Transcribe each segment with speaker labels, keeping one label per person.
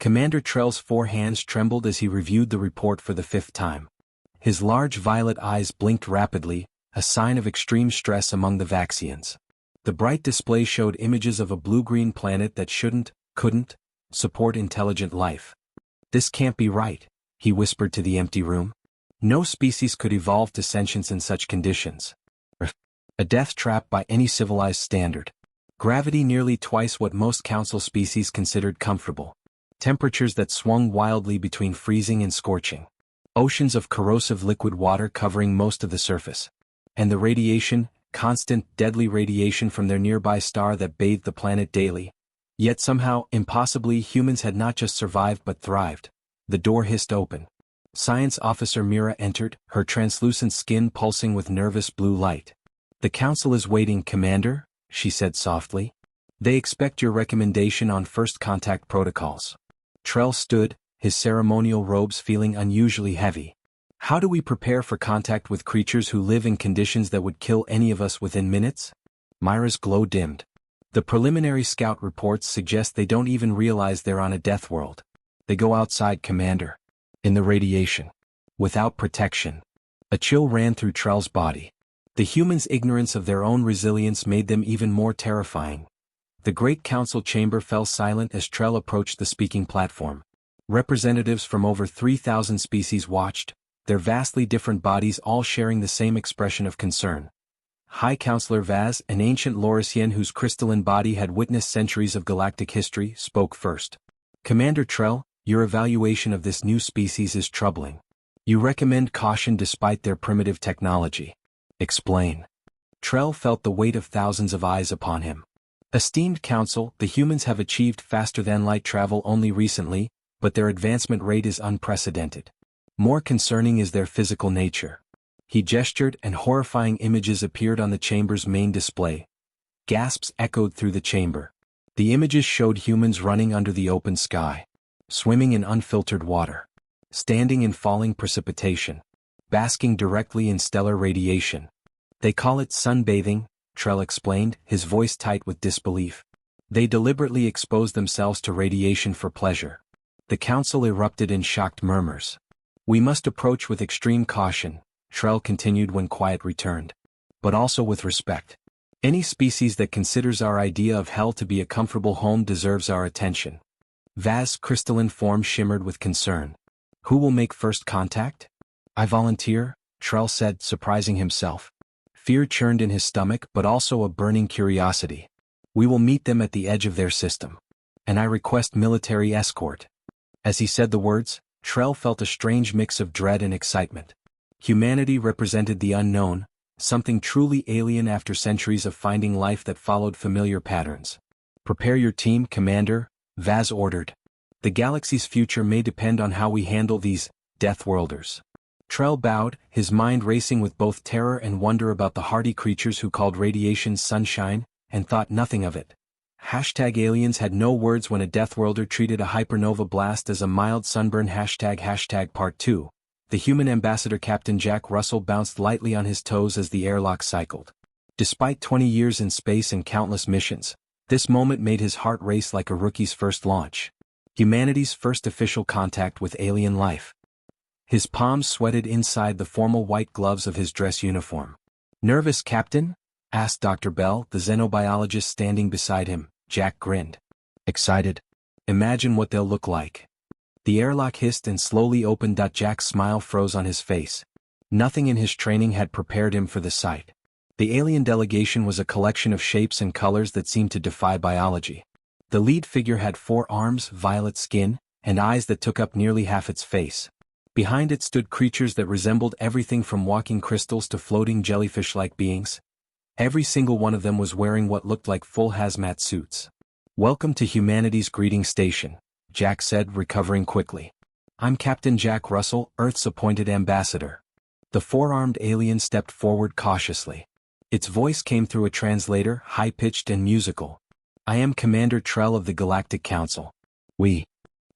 Speaker 1: Commander Trell's 4 hands trembled as he reviewed the report for the 5th time. His large violet eyes blinked rapidly, a sign of extreme stress among the Vaxians. The bright display showed images of a blue-green planet that couldn't, support intelligent life. "This can't be right," he whispered to the empty room. "No species could evolve to sentience in such conditions. A death trap by any civilized standard. Gravity nearly twice what most council species considered comfortable. Temperatures that swung wildly between freezing and scorching. Oceans of corrosive liquid water covering most of the surface. And the radiation, constant, deadly radiation from their nearby star that bathed the planet daily. Yet somehow, impossibly, humans had not just survived but thrived." The door hissed open. Science Officer Mira entered, her translucent skin pulsing with nervous blue light. "The Council is waiting, Commander," she said softly. "They expect your recommendation on first contact protocols." Trell stood, his ceremonial robes feeling unusually heavy. "How do we prepare for contact with creatures who live in conditions that would kill any of us within minutes?" Myra's glow dimmed. "The preliminary scout reports suggest they don't even realize they're on a death world. They go outside, Commander. In the radiation. Without protection." A chill ran through Trell's body. The humans' ignorance of their own resilience made them even more terrifying. The Great Council chamber fell silent as Trell approached the speaking platform. Representatives from over 3,000 species watched, their vastly different bodies all sharing the same expression of concern. High Counselor Vaz, an ancient Lorisian whose crystalline body had witnessed centuries of galactic history, spoke first. "Commander Trell, your evaluation of this new species is troubling. You recommend caution despite their primitive technology. Explain." Trell felt the weight of thousands of eyes upon him. "Esteemed Council, the humans have achieved faster-than-light travel only recently, but their advancement rate is unprecedented. More concerning is their physical nature." He gestured and horrifying images appeared on the chamber's main display. Gasps echoed through the chamber. The images showed humans running under the open sky, swimming in unfiltered water, standing in falling precipitation, basking directly in stellar radiation. "They call it sunbathing," Trell explained, his voice tight with disbelief. "They deliberately expose themselves to radiation for pleasure." The council erupted in shocked murmurs. "We must approach with extreme caution," Trell continued when quiet returned. "But also with respect. Any species that considers our idea of hell to be a comfortable home deserves our attention." Vaz's crystalline form shimmered with concern. "Who will make first contact?" "I volunteer," Trell said, surprising himself. Fear churned in his stomach but also a burning curiosity. "We will meet them at the edge of their system. And I request military escort." As he said the words, Trell felt a strange mix of dread and excitement. Humanity represented the unknown, something truly alien after centuries of finding life that followed familiar patterns. "Prepare your team, Commander," Vaz ordered. "The galaxy's future may depend on how we handle these Deathworlders." Trell bowed, his mind racing with both terror and wonder about the hardy creatures who called radiation sunshine, and thought nothing of it. #aliens had no words when a Deathworlder treated a Hypernova blast as a mild sunburn. #Part 2. The human ambassador Captain Jack Russell bounced lightly on his toes as the airlock cycled. Despite 20 years in space and countless missions, this moment made his heart race like a rookie's first launch. Humanity's first official contact with alien life. His palms sweated inside the formal white gloves of his dress uniform. "Nervous, Captain?" asked Dr. Bell, the xenobiologist standing beside him. Jack grinned. "Excited? Imagine what they'll look like." The airlock hissed and slowly opened. Jack's smile froze on his face. Nothing in his training had prepared him for the sight. The alien delegation was a collection of shapes and colors that seemed to defy biology. The lead figure had 4 arms, violet skin, and eyes that took up nearly half its face. Behind it stood creatures that resembled everything from walking crystals to floating jellyfish-like beings. Every single one of them was wearing what looked like full hazmat suits. "Welcome to humanity's greeting station," Jack said, recovering quickly. "I'm Captain Jack Russell, Earth's appointed ambassador." The 4-armed alien stepped forward cautiously. Its voice came through a translator, high-pitched and musical. "I am Commander Trell of the Galactic Council. We..."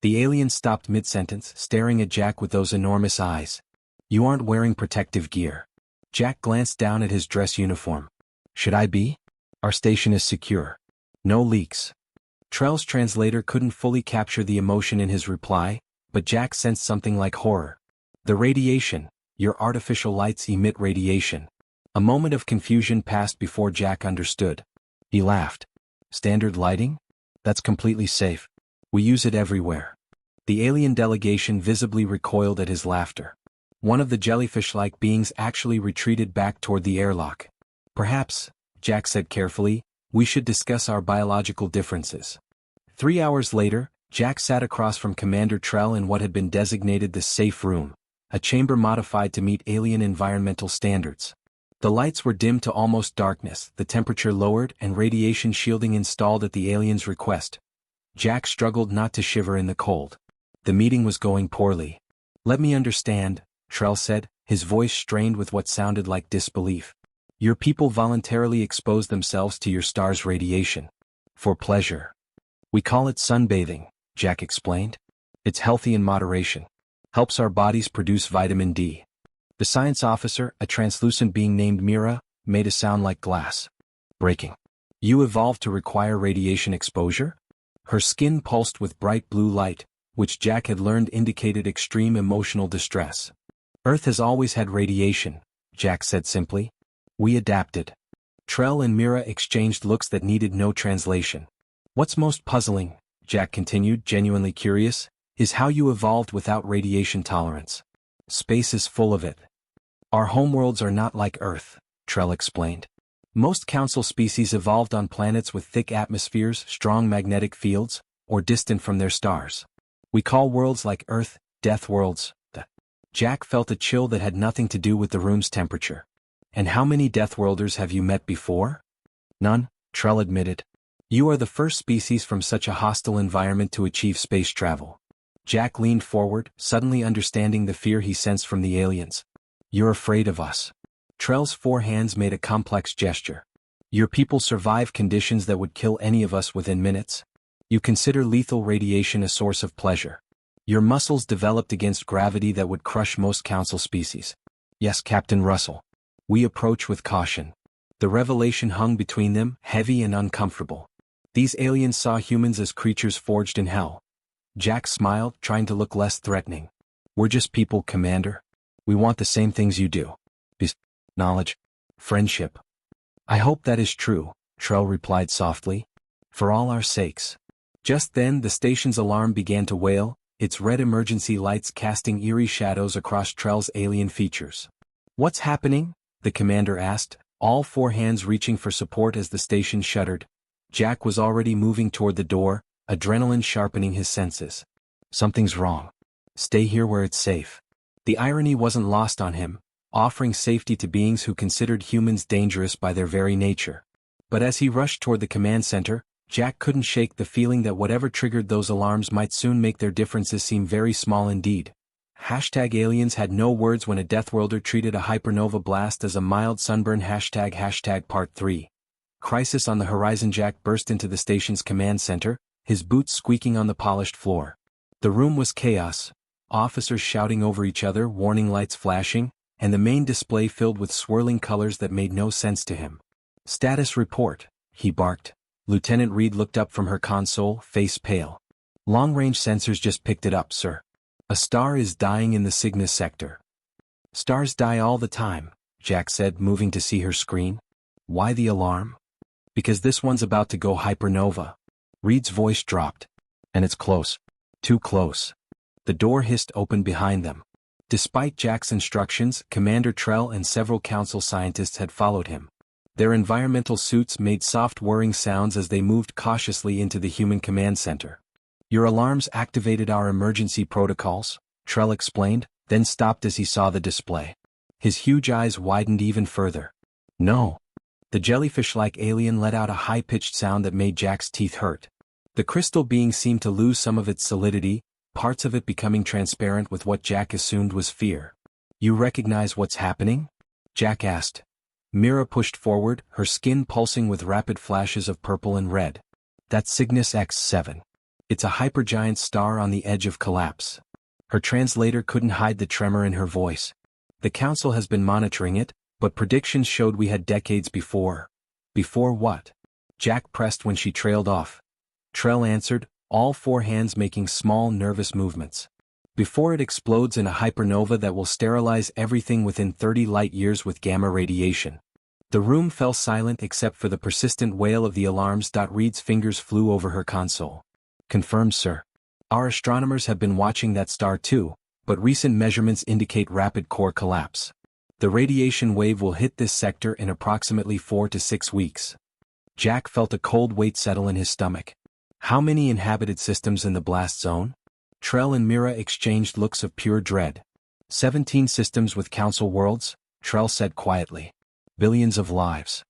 Speaker 1: The alien stopped mid-sentence, staring at Jack with those enormous eyes. "You aren't wearing protective gear." Jack glanced down at his dress uniform. "Should I be? Our station is secure. No leaks." Trell's translator couldn't fully capture the emotion in his reply, but Jack sensed something like horror. The radiation. Your artificial lights emit radiation. A moment of confusion passed before Jack understood. He laughed. Standard lighting? That's completely safe. We use it everywhere. The alien delegation visibly recoiled at his laughter. One of the jellyfish-like beings actually retreated back toward the airlock. Perhaps, Jack said carefully, we should discuss our biological differences. 3 hours later, Jack sat across from Commander Trell in what had been designated the safe room, a chamber modified to meet alien environmental standards. The lights were dimmed to almost darkness, the temperature lowered and radiation shielding installed at the alien's request. Jack struggled not to shiver in the cold. The meeting was going poorly. Let me understand, Trell said, his voice strained with what sounded like disbelief. Your people voluntarily expose themselves to your star's radiation. For pleasure. We call it sunbathing, Jack explained. It's healthy in moderation. Helps our bodies produce vitamin D. The science officer, a translucent being named Mira, made a sound like glass. Breaking. You evolved to require radiation exposure? Her skin pulsed with bright blue light, which Jack had learned indicated extreme emotional distress. Earth has always had radiation, Jack said simply. We adapted. Trell and Mira exchanged looks that needed no translation. What's most puzzling, Jack continued, genuinely curious, is how you evolved without radiation tolerance. Space is full of it. Our homeworlds are not like Earth, Trell explained. Most council species evolved on planets with thick atmospheres, strong magnetic fields, or distant from their stars. We call worlds like Earth, Deathworlds. Jack felt a chill that had nothing to do with the room's temperature. And how many Deathworlders have you met before? None, Trell admitted. You are the first species from such a hostile environment to achieve space travel. Jack leaned forward, suddenly understanding the fear he sensed from the aliens. You're afraid of us. Trell's 4 hands made a complex gesture. Your people survive conditions that would kill any of us within minutes. You consider lethal radiation a source of pleasure. Your muscles developed against gravity that would crush most council species. Yes, Captain Russell. We approach with caution. The revelation hung between them, heavy and uncomfortable. These aliens saw humans as creatures forged in hell. Jack smiled, trying to look less threatening. We're just people, Commander. We want the same things you do. Peace, knowledge, friendship. I hope that is true, Trell replied softly. For all our sakes. Just then the station's alarm began to wail, its red emergency lights casting eerie shadows across Trell's alien features. What's happening? The commander asked, all 4 hands reaching for support as the station shuddered. Jack was already moving toward the door, adrenaline sharpening his senses. Something's wrong. Stay here where it's safe. The irony wasn't lost on him, offering safety to beings who considered humans dangerous by their very nature. But as he rushed toward the command center, Jack couldn't shake the feeling that whatever triggered those alarms might soon make their differences seem very small indeed. #aliens had no words when a Deathworlder treated a Hypernova blast as a mild sunburn ## Part 3. Crisis on the horizon. Jack burst into the station's command center, his boots squeaking on the polished floor. The room was chaos, officers shouting over each other, warning lights flashing, and the main display filled with swirling colors that made no sense to him. Status report, he barked. Lieutenant Reed looked up from her console, face pale. Long-range sensors just picked it up, sir. A star is dying in the Cygnus sector. Stars die all the time, Jack said, moving to see her screen. Why the alarm? Because this one's about to go hypernova. Reed's voice dropped. And it's close. Too close. The door hissed open behind them. Despite Jack's instructions, Commander Trell and several council scientists had followed him. Their environmental suits made soft whirring sounds as they moved cautiously into the human command center. Your alarms activated our emergency protocols, Trell explained, then stopped as he saw the display. His huge eyes widened even further. No. The jellyfish-like alien let out a high-pitched sound that made Jack's teeth hurt. The crystal being seemed to lose some of its solidity, parts of it becoming transparent with what Jack assumed was fear. You recognize what's happening? Jack asked. Mira pushed forward, her skin pulsing with rapid flashes of purple and red. That's Cygnus X7. It's a hypergiant star on the edge of collapse. Her translator couldn't hide the tremor in her voice. The council has been monitoring it, but predictions showed we had decades before. Before what? Jack pressed when she trailed off. Trell answered, all four hands making small nervous movements. Before it explodes in a hypernova that will sterilize everything within 30 light-years with gamma radiation. The room fell silent except for the persistent wail of the alarms. Reed's fingers flew over her console. Confirmed, sir. Our astronomers have been watching that star too, but recent measurements indicate rapid core collapse. The radiation wave will hit this sector in approximately 4 to 6 weeks. Jack felt a cold weight settle in his stomach. How many inhabited systems in the blast zone? Trell and Mira exchanged looks of pure dread. 17 systems with council worlds, Trell said quietly. Billions of lives.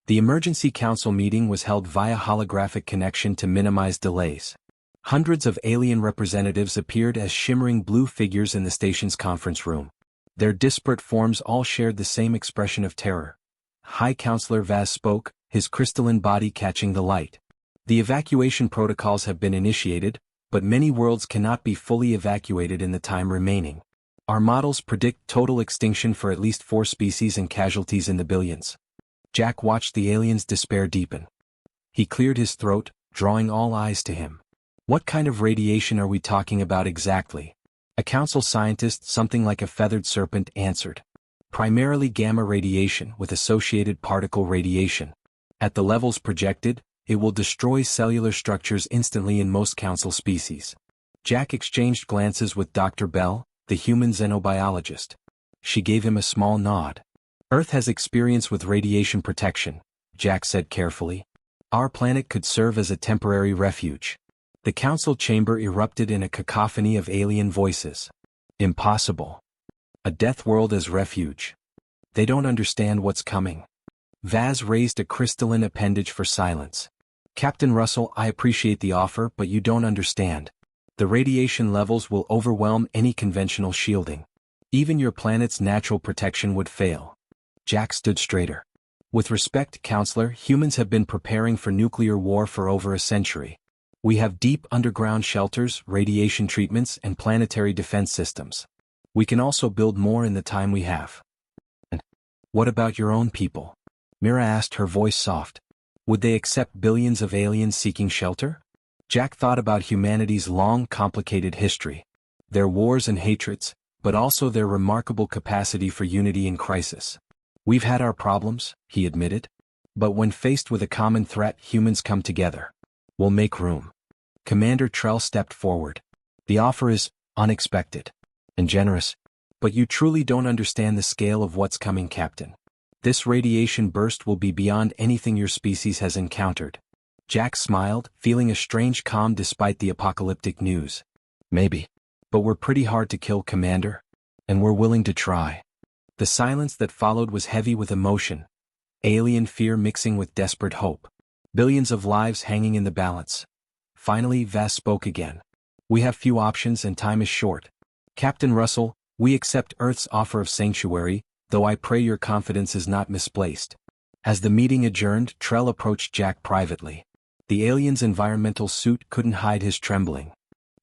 Speaker 1: The emergency council meeting was held via holographic connection to minimize delays. Hundreds of alien representatives appeared as shimmering blue figures in the station's conference room. Their disparate forms all shared the same expression of terror. High Counselor Vaz spoke, his crystalline body catching the light. The evacuation protocols have been initiated, but many worlds cannot be fully evacuated in the time remaining. Our models predict total extinction for at least 4 species and casualties in the billions. Jack watched the alien's despair deepen. He cleared his throat, drawing all eyes to him. What kind of radiation are we talking about exactly? A council scientist, something like a feathered serpent, answered. Primarily gamma radiation with associated particle radiation. At the levels projected, it will destroy cellular structures instantly in most council species. Jack exchanged glances with Dr. Bell, the human xenobiologist. She gave him a small nod. Earth has experience with radiation protection, Jack said carefully. Our planet could serve as a temporary refuge. The council chamber erupted in a cacophony of alien voices. Impossible. A death world as refuge. They don't understand what's coming. Vaz raised a crystalline appendage for silence. Captain Russell, I appreciate the offer, but you don't understand. The radiation levels will overwhelm any conventional shielding. Even your planet's natural protection would fail. Jack stood straighter. With respect, Counselor, humans have been preparing for nuclear war for over a century. We have deep underground shelters, radiation treatments, and planetary defense systems. We can also build more in the time we have. And what about your own people? Mira asked, her voice soft. Would they accept billions of aliens seeking shelter? Jack thought about humanity's long, complicated history. Their wars and hatreds, but also their remarkable capacity for unity in crisis. We've had our problems, he admitted. But when faced with a common threat, humans come together. We'll make room. Commander Trell stepped forward. The offer is unexpected and generous, but you truly don't understand the scale of what's coming, Captain. This radiation burst will be beyond anything your species has encountered. Jack smiled, feeling a strange calm despite the apocalyptic news. Maybe. But we're pretty hard to kill, Commander. And we're willing to try. The silence that followed was heavy with emotion. Alien fear mixing with desperate hope. Billions of lives hanging in the balance. Finally, Vaz spoke again. We have few options and time is short. Captain Russell, we accept Earth's offer of sanctuary, though I pray your confidence is not misplaced. As the meeting adjourned, Trell approached Jack privately. The alien's environmental suit couldn't hide his trembling.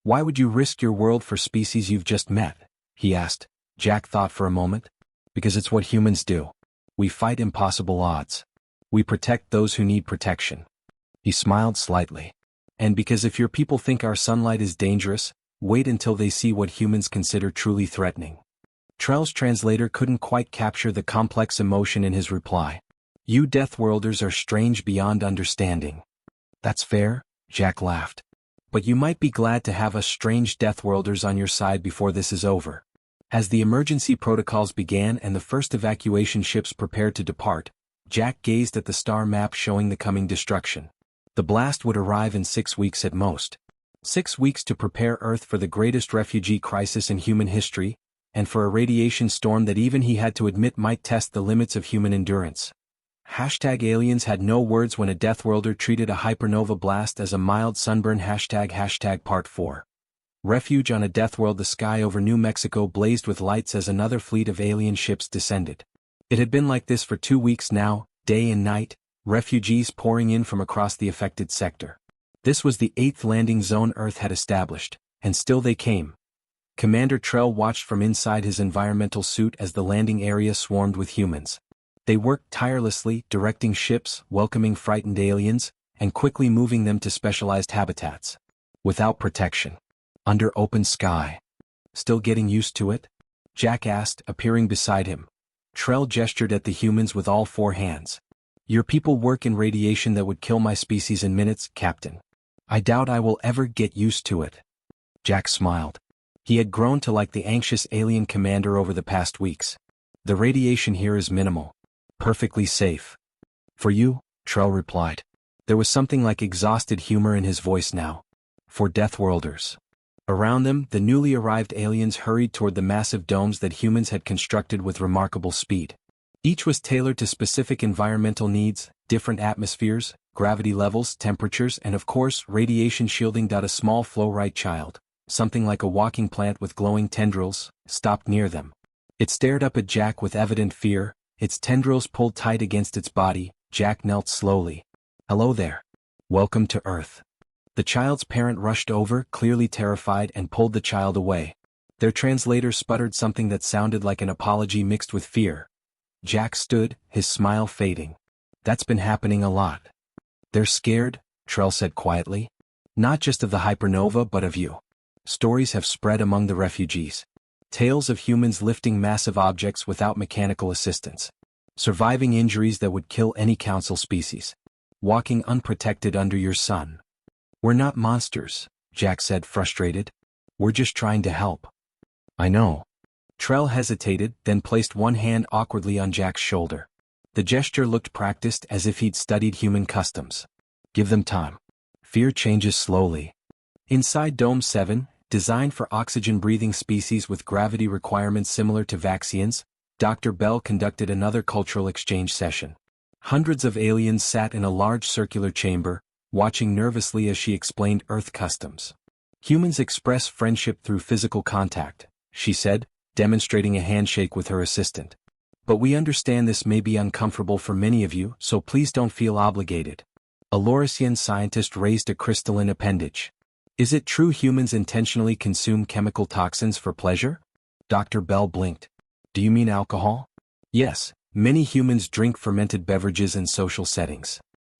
Speaker 1: Why would you risk your world for species you've just met? He asked. Jack thought for a moment. Because it's what humans do. We fight impossible odds. We protect those who need protection. He smiled slightly. And because if your people think our sunlight is dangerous, wait until they see what humans consider truly threatening. Trell's translator couldn't quite capture the complex emotion in his reply. You Deathworlders are strange beyond understanding. That's fair, Jack laughed. But you might be glad to have us strange Deathworlders on your side before this is over. As the emergency protocols began and the first evacuation ships prepared to depart, Jack gazed at the star map showing the coming destruction. The blast would arrive in 6 weeks at most. 6 weeks to prepare Earth for the greatest refugee crisis in human history, and for a radiation storm that even he had to admit might test the limits of human endurance. #aliens had no words when a Deathworlder treated a hypernova blast as a mild sunburn #part 4. Refuge on a Deathworld. The sky over New Mexico blazed with lights as another fleet of alien ships descended. It had been like this for 2 weeks now, day and night, refugees pouring in from across the affected sector. This was the 8th landing zone Earth had established, and still they came. Commander Trell watched from inside his environmental suit as the landing area swarmed with humans. They worked tirelessly, directing ships, welcoming frightened aliens, and quickly moving them to specialized habitats. Without protection. Under open sky. Still getting used to it? Jack asked, appearing beside him. Trell gestured at the humans with all four hands. Your people work in radiation that would kill my species in minutes, Captain. I doubt I will ever get used to it. Jack smiled. He had grown to like the anxious alien commander over the past weeks. The radiation here is minimal. Perfectly safe. For you, Trell replied. There was something like exhausted humor in his voice now. For Deathworlders. Around them, the newly arrived aliens hurried toward the massive domes that humans had constructed with remarkable speed. Each was tailored to specific environmental needs, different atmospheres, gravity levels, temperatures, and of course, radiation shielding. A small flow-right child, something like a walking plant with glowing tendrils, stopped near them. It stared up at Jack with evident fear, its tendrils pulled tight against its body. Jack knelt slowly. Hello there. Welcome to Earth. The child's parent rushed over, clearly terrified, and pulled the child away. Their translator sputtered something that sounded like an apology mixed with fear. Jack stood, his smile fading. That's been happening a lot. They're scared, Trell said quietly. Not just of the Hypernova but of you. Stories have spread among the refugees. Tales of humans lifting massive objects without mechanical assistance. Surviving injuries that would kill any council species. Walking unprotected under your sun. We're not monsters, Jack said, frustrated. We're just trying to help. I know. Trell hesitated, then placed one hand awkwardly on Jack's shoulder. The gesture looked practiced, as if he'd studied human customs. Give them time. Fear changes slowly. Inside Dome 7, designed for oxygen-breathing species with gravity requirements similar to Vaxians, Dr. Bell conducted another cultural exchange session. Hundreds of aliens sat in a large circular chamber, watching nervously as she explained Earth customs. Humans express friendship through physical contact, she said, demonstrating a handshake with her assistant. But we understand this may be uncomfortable for many of you, so please don't feel obligated. A Lorisian scientist raised a crystalline appendage. Is it true humans intentionally consume chemical toxins for pleasure? Dr. Bell blinked. Do you mean alcohol? Yes, many humans drink fermented beverages in social settings.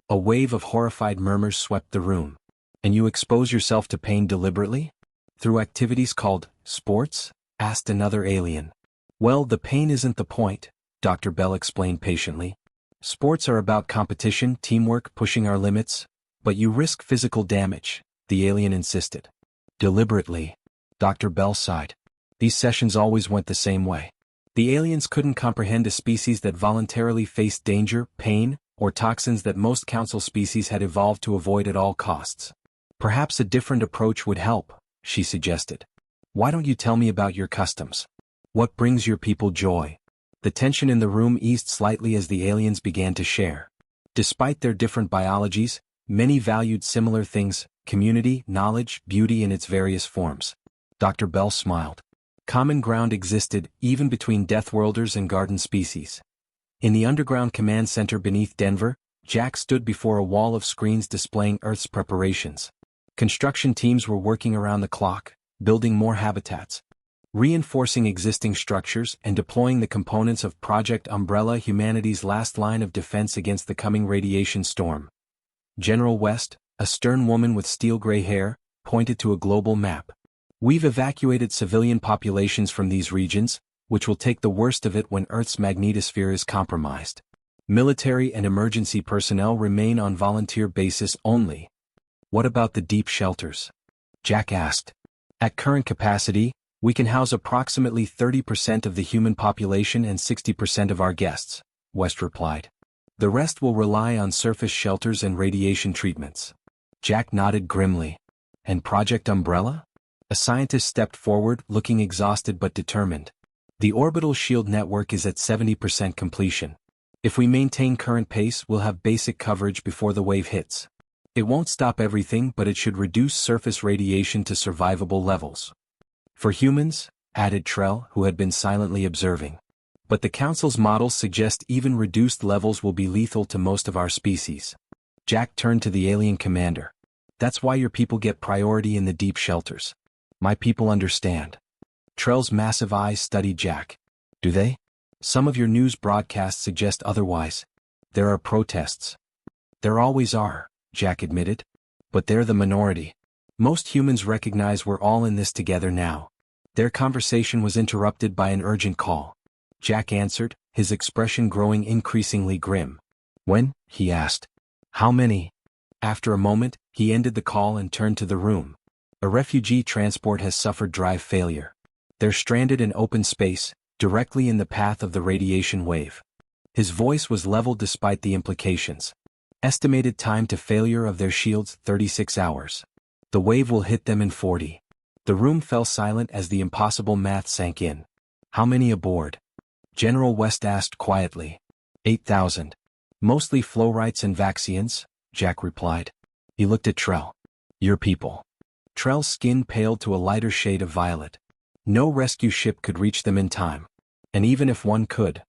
Speaker 1: A wave of horrified murmurs swept the room. And you expose yourself to pain deliberately? Through activities called sports? Asked another alien. Well, the pain isn't the point, Dr. Bell explained patiently. Sports are about competition, teamwork, pushing our limits, but you risk physical damage, the alien insisted. Deliberately. Dr. Bell sighed. These sessions always went the same way. The aliens couldn't comprehend a species that voluntarily faced danger, pain, or toxins that most council species had evolved to avoid at all costs. Perhaps a different approach would help, she suggested. Why don't you tell me about your customs? What brings your people joy? The tension in the room eased slightly as the aliens began to share. Despite their different biologies, many valued similar things: community, knowledge, beauty in its various forms. Dr. Bell smiled. Common ground existed, even between Deathworlders and garden species. In the underground command center beneath Denver, Jack stood before a wall of screens displaying Earth's preparations. Construction teams were working around the clock, building more habitats, reinforcing existing structures, and deploying the components of Project Umbrella, humanity's last line of defense against the coming radiation storm. General West, a stern woman with steel-gray hair, pointed to a global map. We've evacuated civilian populations from these regions, which will take the worst of it when Earth's magnetosphere is compromised. Military and emergency personnel remain on volunteer basis only. What about the deep shelters? Jack asked. At current capacity, we can house approximately 30% of the human population and 60% of our guests, West replied. The rest will rely on surface shelters and radiation treatments. Jack nodded grimly. And Project Umbrella? A scientist stepped forward, looking exhausted but determined. The orbital shield network is at 70% completion. If we maintain current pace, we'll have basic coverage before the wave hits. It won't stop everything, but it should reduce surface radiation to survivable levels. For humans, added Trell, who had been silently observing. But the Council's models suggest even reduced levels will be lethal to most of our species. Jack turned to the alien commander. That's why your people get priority in the deep shelters. My people understand. Trell's massive eyes studied Jack. Do they? Some of your news broadcasts suggest otherwise. There are protests. There always are, Jack admitted. But they're the minority. Most humans recognize we're all in this together now. Their conversation was interrupted by an urgent call. Jack answered, his expression growing increasingly grim. When? He asked. How many? After a moment, he ended the call and turned to the room. A refugee transport has suffered drive failure. They're stranded in open space, directly in the path of the radiation wave. His voice was leveled despite the implications. Estimated time to failure of their shields 36 hours. The wave will hit them in 40. The room fell silent as the impossible math sank in. How many aboard? General West asked quietly. 8,000. Mostly Flowrites and Vaxians, Jack replied. He looked at Trell. Your people. Trell's skin paled to a lighter shade of violet. No rescue ship could reach them in time. And even if one could,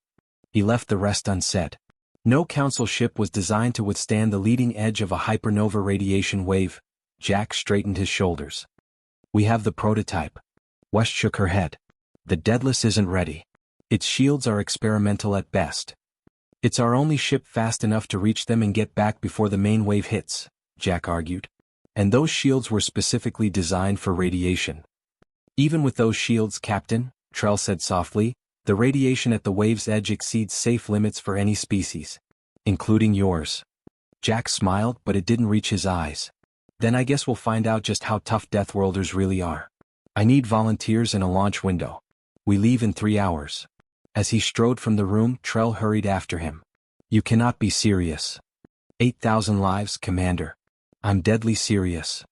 Speaker 1: he left the rest unsaid. No council ship was designed to withstand the leading edge of a hypernova radiation wave. Jack straightened his shoulders. We have the prototype. West shook her head. The Deadless isn't ready. Its shields are experimental at best. It's our only ship fast enough to reach them and get back before the main wave hits, Jack argued. And those shields were specifically designed for radiation. Even with those shields, Captain, Trell said softly, the radiation at the wave's edge exceeds safe limits for any species. Including yours. Jack smiled, but it didn't reach his eyes. Then I guess we'll find out just how tough Deathworlders really are. I need volunteers and a launch window. We leave in 3 hours. As he strode from the room, Trell hurried after him. You cannot be serious. 8,000 lives, Commander. I'm deadly serious.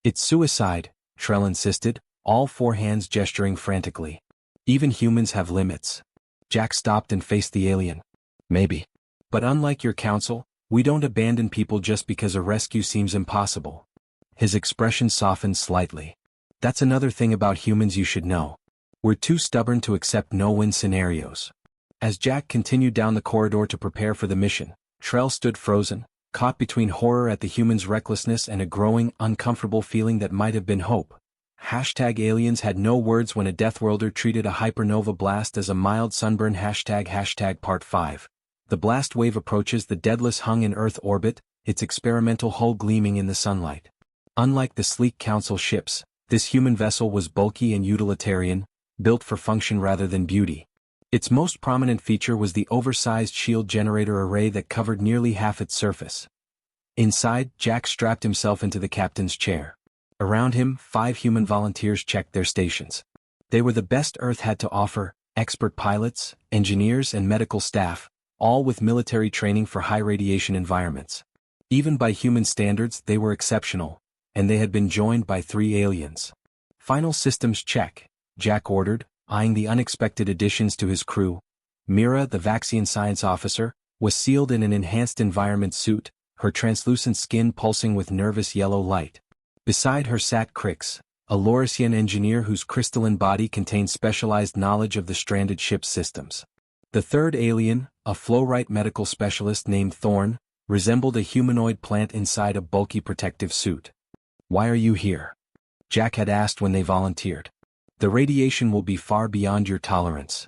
Speaker 1: It's suicide, Trell insisted, all 4 hands gesturing frantically. Even humans have limits. Jack stopped and faced the alien. Maybe. But unlike your council, we don't abandon people just because a rescue seems impossible. His expression softened slightly. That's another thing about humans you should know. We're too stubborn to accept no-win scenarios. As Jack continued down the corridor to prepare for the mission, Trell stood frozen, caught between horror at the humans' recklessness and a growing, uncomfortable feeling that might have been hope. #aliens had no words when a Deathworlder treated a hypernova blast as a mild sunburn ## part 5. The blast wave approaches the Deadless hung in Earth orbit, its experimental hull gleaming in the sunlight. Unlike the sleek council ships, this human vessel was bulky and utilitarian, built for function rather than beauty. Its most prominent feature was the oversized shield generator array that covered nearly half its surface. Inside, Jack strapped himself into the captain's chair. Around him, 5 human volunteers checked their stations. They were the best Earth had to offer, expert pilots, engineers and medical staff, all with military training for high radiation environments. Even by human standards, they were exceptional, and they had been joined by 3 aliens. Final systems check, Jack ordered, eyeing the unexpected additions to his crew. Mira, the Vaxian science officer, was sealed in an enhanced environment suit, her translucent skin pulsing with nervous yellow light. Beside her sat Crix, a Lorisian engineer whose crystalline body contained specialized knowledge of the stranded ship's systems. The third alien, a Flowrite medical specialist named Thorn, resembled a humanoid plant inside a bulky protective suit. Why are you here? Jack had asked when they volunteered. The radiation will be far beyond your tolerance.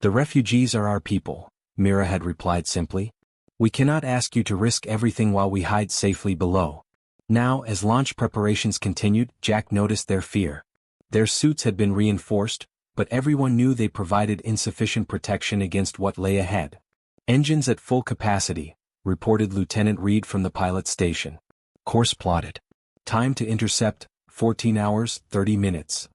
Speaker 1: The refugees are our people, Mira had replied simply. We cannot ask you to risk everything while we hide safely below. Now, as launch preparations continued, Jack noticed their fear. Their suits had been reinforced, but everyone knew they provided insufficient protection against what lay ahead. Engines at full capacity, reported Lieutenant Reed from the pilot station. Course plotted. Time to intercept, 14 hours, 30 minutes.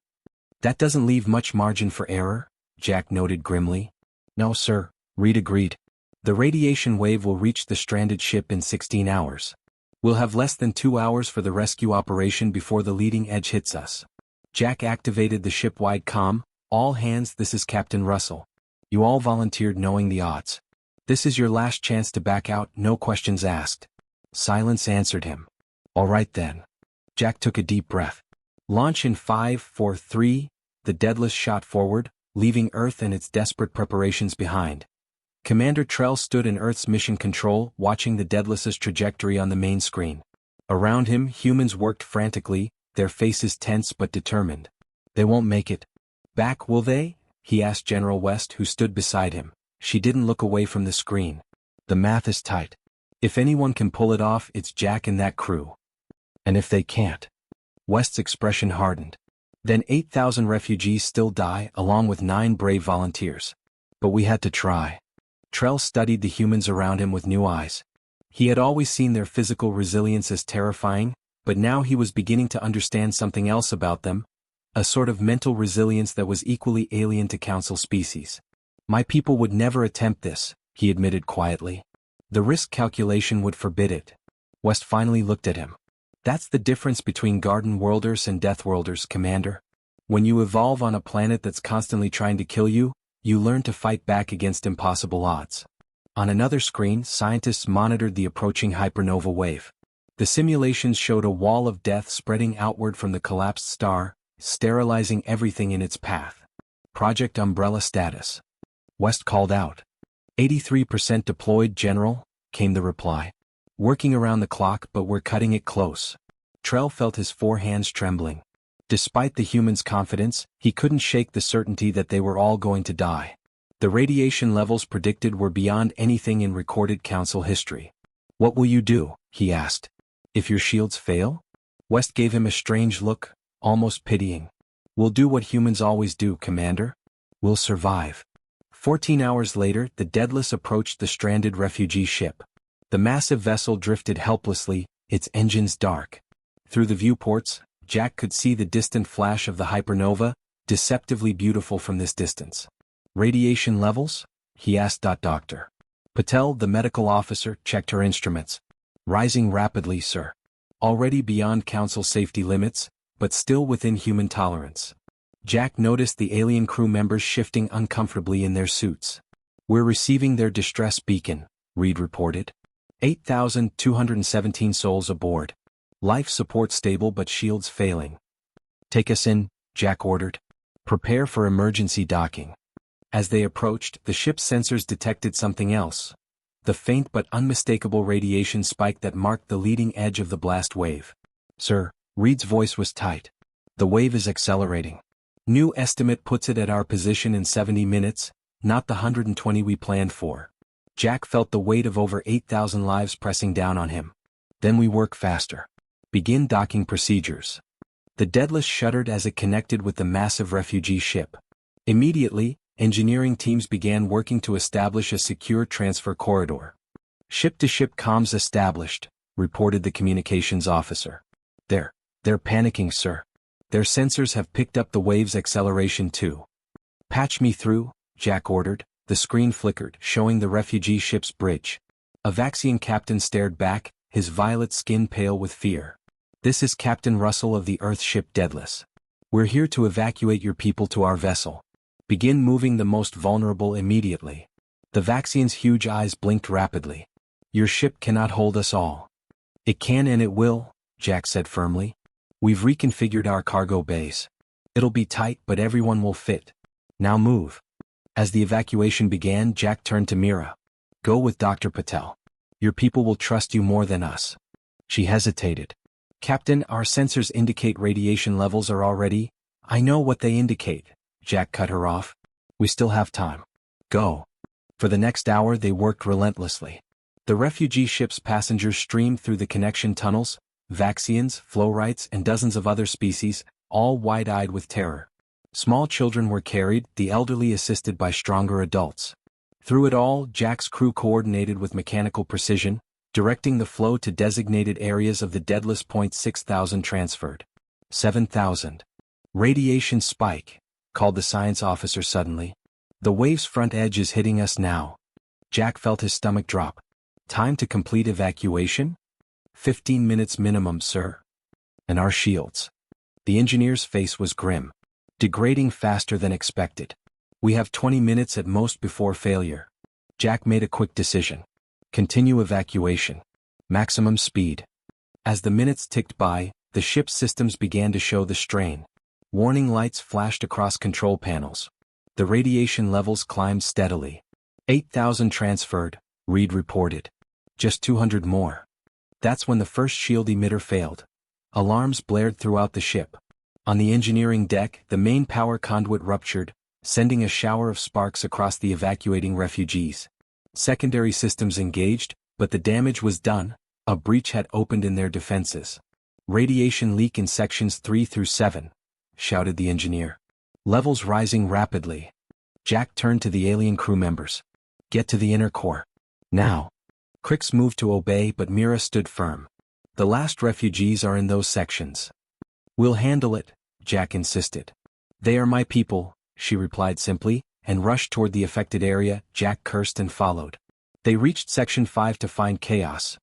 Speaker 1: That doesn't leave much margin for error, Jack noted grimly. No, sir, Reed agreed. The radiation wave will reach the stranded ship in 16 hours. We'll have less than 2 hours for the rescue operation before the leading edge hits us. Jack activated the ship-wide comm. All hands, this is Captain Russell. You all volunteered knowing the odds. This is your last chance to back out, no questions asked. Silence answered him. All right then. Jack took a deep breath. Launch in 5, 4, 3, the Deadless shot forward, leaving Earth and its desperate preparations behind. Commander Trell stood in Earth's mission control, watching the Deadless's trajectory on the main screen. Around him, humans worked frantically, their faces tense but determined. They won't make it. Back, will they? He asked General West, who stood beside him. She didn't look away from the screen. The math is tight. If anyone can pull it off, it's Jack and that crew. And if they can't? West's expression hardened. Then 8,000 refugees still die, along with 9 brave volunteers. But we had to try. Trell studied the humans around him with new eyes. He had always seen their physical resilience as terrifying, but now he was beginning to understand something else about them, a sort of mental resilience that was equally alien to Council species. My people would never attempt this, he admitted quietly. The risk calculation would forbid it. West finally looked at him. That's the difference between Garden Worlders and Deathworlders, Commander. When you evolve on a planet that's constantly trying to kill you, you learn to fight back against impossible odds. On another screen, scientists monitored the approaching Hypernova wave. The simulations showed a wall of death spreading outward from the collapsed star, sterilizing everything in its path. Project Umbrella status. West called out. 83% deployed, General, came the reply. Working around the clock, but we're cutting it close. Trell felt his 4 hands trembling. Despite the humans' confidence, he couldn't shake the certainty that they were all going to die. The radiation levels predicted were beyond anything in recorded Council history. What will you do? He asked. If your shields fail? West gave him a strange look, almost pitying. We'll do what humans always do, Commander. We'll survive. 14 hours later, the Deadless approached the stranded refugee ship. The massive vessel drifted helplessly, its engines dark. Through the viewports, Jack could see the distant flash of the Hypernova, deceptively beautiful from this distance. Radiation levels? He asked. Dr. Patel, the medical officer, checked her instruments. Rising rapidly, sir. Already beyond Council safety limits, but still within human tolerance. Jack noticed the alien crew members shifting uncomfortably in their suits. We're receiving their distress beacon, Reed reported. 8,217 souls aboard. Life support stable but shields failing. Take us in, Jack ordered. Prepare for emergency docking. As they approached, the ship's sensors detected something else. The faint but unmistakable radiation spike that marked the leading edge of the blast wave. Sir, Reed's voice was tight. The wave is accelerating. New estimate puts it at our position in 70 minutes, not the 120 we planned for. Jack felt the weight of over 8,000 lives pressing down on him. Then we work faster. Begin docking procedures. The Deadless shuddered as it connected with the massive refugee ship. Immediately, engineering teams began working to establish a secure transfer corridor. Ship-to-ship comms established, reported the communications officer. They're panicking, sir. Their sensors have picked up the wave's acceleration too. Patch me through, Jack ordered. The screen flickered, showing the refugee ship's bridge. A Vaxian captain stared back, his violet skin pale with fear. This is Captain Russell of the Earth ship Deadless. We're here to evacuate your people to our vessel. Begin moving the most vulnerable immediately. The Vaxian's huge eyes blinked rapidly. Your ship cannot hold us all. It can and it will, Jack said firmly. We've reconfigured our cargo bays. It'll be tight, but everyone will fit. Now move. As the evacuation began, Jack turned to Mira. Go with Dr. Patel. Your people will trust you more than us. She hesitated. Captain, our sensors indicate radiation levels are already. I know what they indicate. Jack cut her off. We still have time. Go. For the next hour they worked relentlessly. The refugee ship's passengers streamed through the connection tunnels, Vaxians, Flowrites, and dozens of other species, all wide-eyed with terror. Small children were carried, the elderly assisted by stronger adults. Through it all, Jack's crew coordinated with mechanical precision, directing the flow to designated areas of the Deadless. 6,000 transferred. 7,000. Radiation spike, called the science officer suddenly. The wave's front edge is hitting us now. Jack felt his stomach drop. Time to complete evacuation? 15 minutes minimum, sir. And our shields. The engineer's face was grim. Degrading faster than expected. We have 20 minutes at most before failure. Jack made a quick decision. Continue evacuation. Maximum speed. As the minutes ticked by, the ship's systems began to show the strain. Warning lights flashed across control panels. The radiation levels climbed steadily. 8,000 transferred, Reed reported. Just 200 more. That's when the first shield emitter failed. Alarms blared throughout the ship. On the engineering deck, the main power conduit ruptured, sending a shower of sparks across the evacuating refugees. Secondary systems engaged, But the damage was done. A breach had opened in their defenses. "Radiation leak in sections 3 through 7, shouted the engineer. "Levels rising rapidly." Jack turned to the alien crew members. "Get to the inner core. Now." Crix moved to obey, but Mira stood firm. "The last refugees are in those sections." "We'll handle it," Jack insisted. "They are my people," she replied simply, and rushed toward the affected area. Jack cursed and followed. They reached Section 5 to find chaos.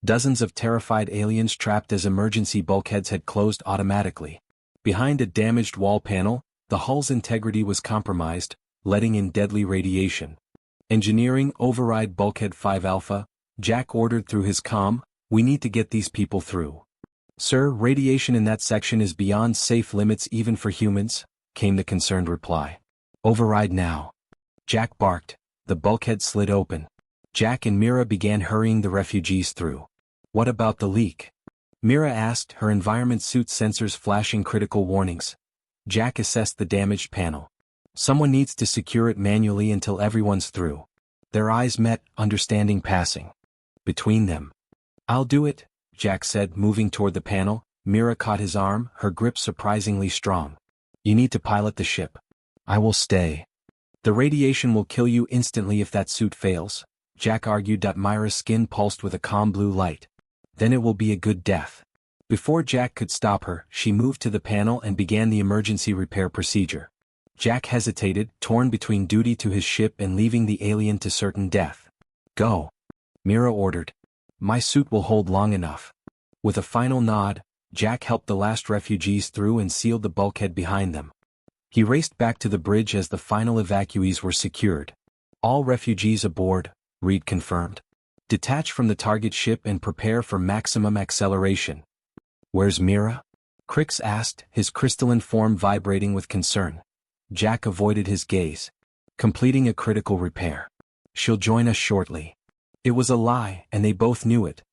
Speaker 1: Dozens of terrified aliens trapped as emergency bulkheads had closed automatically. Behind a damaged wall panel, the hull's integrity was compromised, letting in deadly radiation. "Engineering, override Bulkhead 5 Alpha," Jack ordered through his comm. "We need to get these people through." "Sir, radiation in that section is beyond safe limits even for humans," came the concerned reply. "Override now." Jack barked. The bulkhead slid open. Jack and Mira began hurrying the refugees through. "What about the leak?" Mira asked, her environment suit sensors flashing critical warnings. Jack assessed the damaged panel. "Someone needs to secure it manually until everyone's through." Their eyes met, understanding passing between them. "I'll do it," Jack said, moving toward the panel. Mira caught his arm, her grip surprisingly strong. "You need to pilot the ship." "I will stay." "The radiation will kill you instantly if that suit fails," Jack argued. Mira's skin pulsed with a calm blue light. "Then it will be a good death." Before Jack could stop her, she moved to the panel and began the emergency repair procedure. Jack hesitated, torn between duty to his ship and leaving the alien to certain death. "Go," Mira ordered. "My suit will hold long enough." With a final nod, Jack helped the last refugees through and sealed the bulkhead behind them. He raced back to the bridge as the final evacuees were secured. "All refugees aboard," Reed confirmed. "Detach from the target ship and prepare for maximum acceleration." "Where's Mira?" Crix asked, his crystalline form vibrating with concern. Jack avoided his gaze. "Completing a critical repair. She'll join us shortly." It was a lie, and they both knew it.